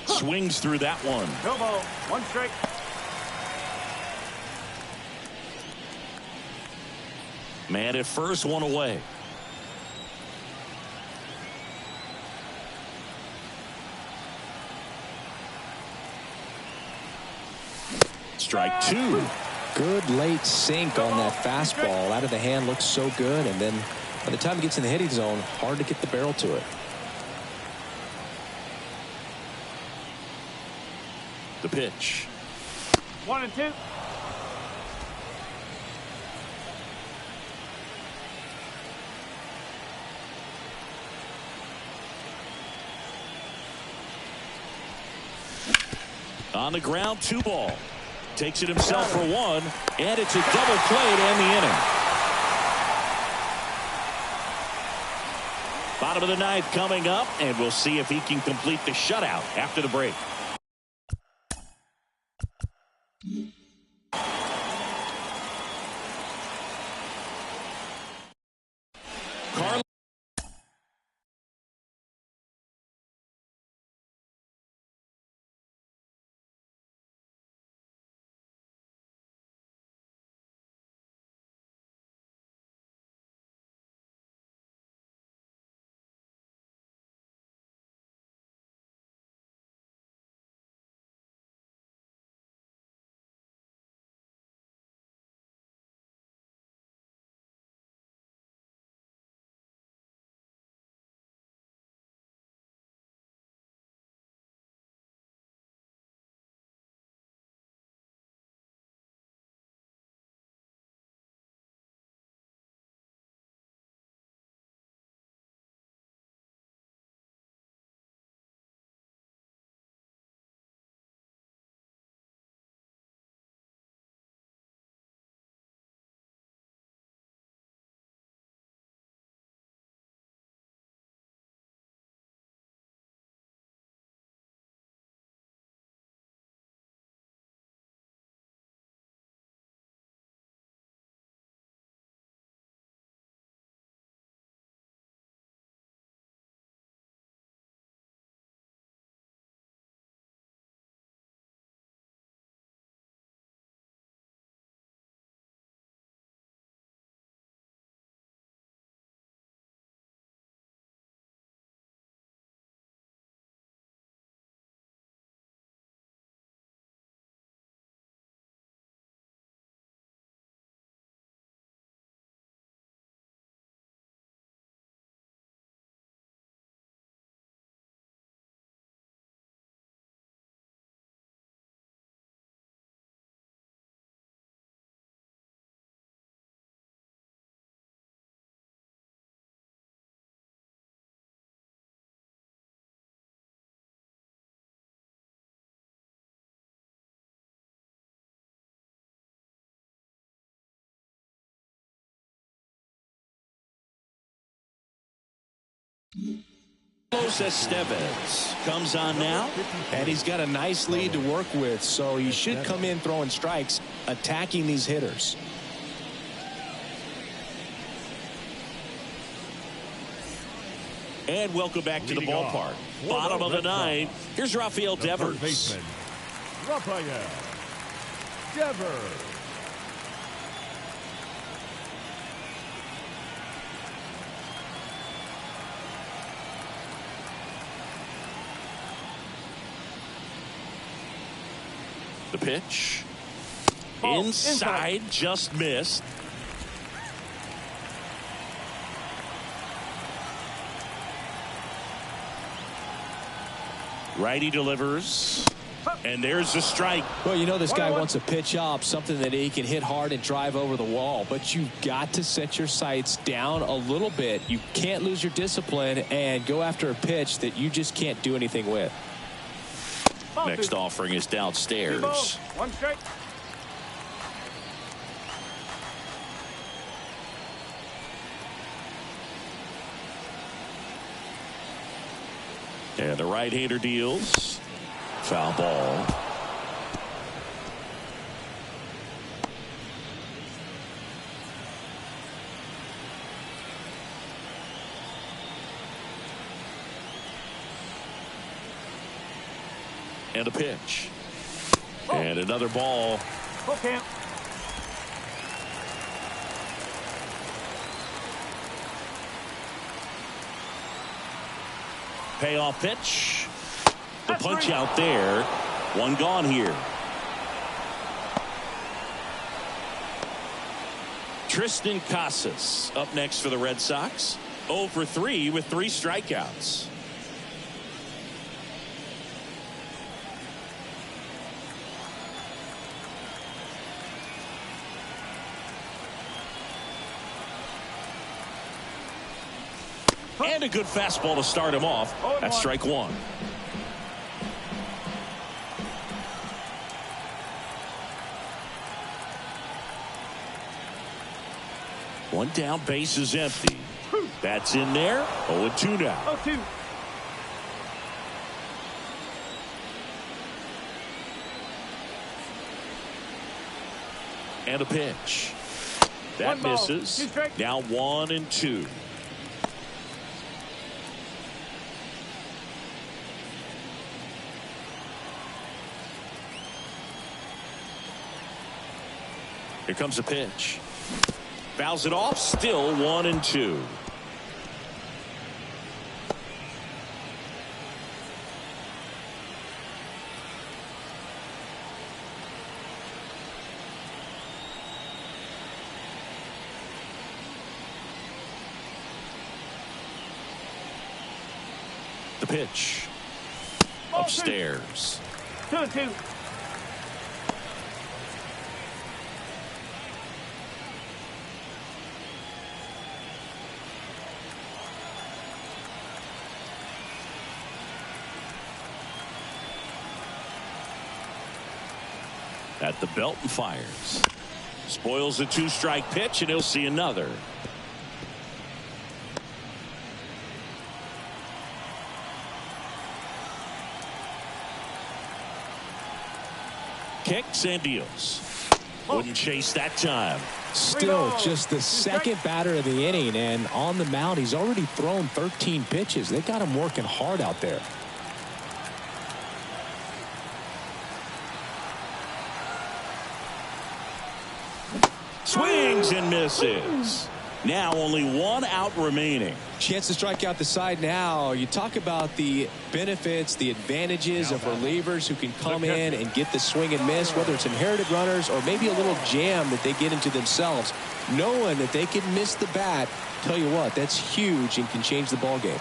Swings through that one. No ball, 1 strike. Man at first, one away. Strike two. Good late sink on that fastball. Out of the hand, looks so good, and then by the time it gets in the hitting zone, hard to get the barrel to it. The pitch. 1-2. On the ground, 2 ball. Takes it himself for one, and it's a double play to end the inning. Bottom of the ninth coming up, and we'll see if he can complete the shutout after the break. Estevez comes on now. And he's got a nice lead to work with, so he should come in throwing strikes, attacking these hitters. And welcome back to the ballpark. Bottom of the ninth. Here's Rafael Devers. Rafael Devers. The pitch. Inside, just missed. Righty delivers. And there's the strike. Well, you know this guy wants a pitch up, something that he can hit hard and drive over the wall. But you've got to set your sights down a little bit. You can't lose your discipline and go after a pitch that you just can't do anything with. Next offering is downstairs. 1 strike. And the right-hander deals. Foul ball. And a pitch. And another ball. Full count. Payoff pitch. The punch out there. One gone here. Tristan Casas up next for the Red Sox. 0 for 3 with 3 strikeouts. And a good fastball to start him off. That's strike 1. One down, base is empty. That's in there. 0-2 now. 0-2. And a pitch. That misses. Now 1-2. Here comes a pitch. Fouls it off. Still 1-2. The pitch. Upstairs. 2-2. At the belt and fires. Spoils a 2-strike pitch, and he'll see another. Kicks and deals. Wouldn't chase that time. Still just the second batter of the inning, and on the mound he's already thrown 13 pitches. They got him working hard out there. Swings and misses. Now only 1 out remaining. Chance to strike out the side now. You talk about the benefits, the advantages of relievers who can come in and get the swing and miss, whether it's inherited runners or maybe a little jam that they get into themselves. Knowing that they can miss the bat, tell you what, that's huge and can change the ball game.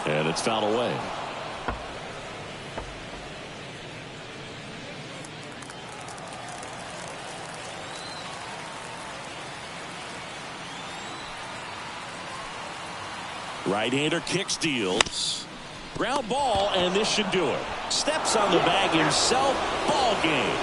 And it's fouled away. Right-hander kicks, deals. Ground ball, and this should do it. Steps on the bag himself. Ball game.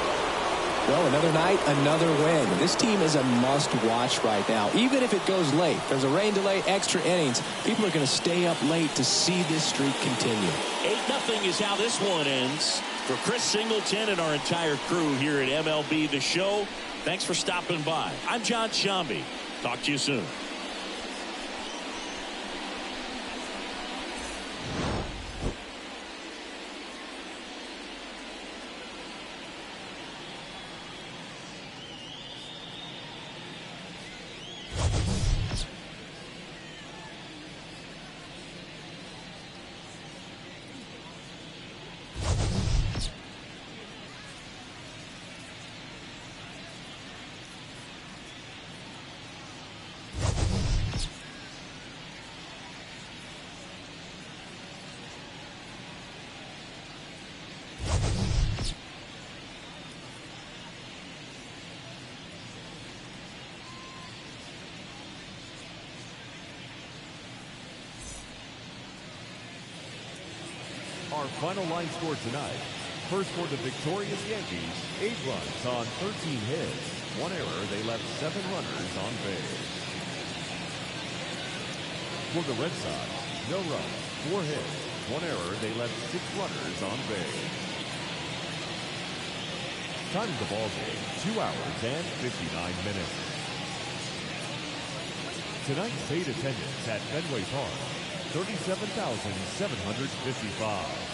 Well, another night, another win. This team is a must-watch right now. Even if it goes late, there's a rain delay, extra innings. People are going to stay up late to see this streak continue. 8-0 is how this one ends. For Chris Singleton and our entire crew here at MLB The Show, thanks for stopping by. I'm John Sciambi. Talk to you soon. Our final line score tonight. First for the victorious Yankees, 8 runs on 13 hits. 1 error, they left 7 runners on base. For the Red Sox, no runs, 4 hits. 1 error, they left 6 runners on base. Time of the ball game, 2 hours and 59 minutes. Tonight's paid attendance at Fenway Park, 37,755.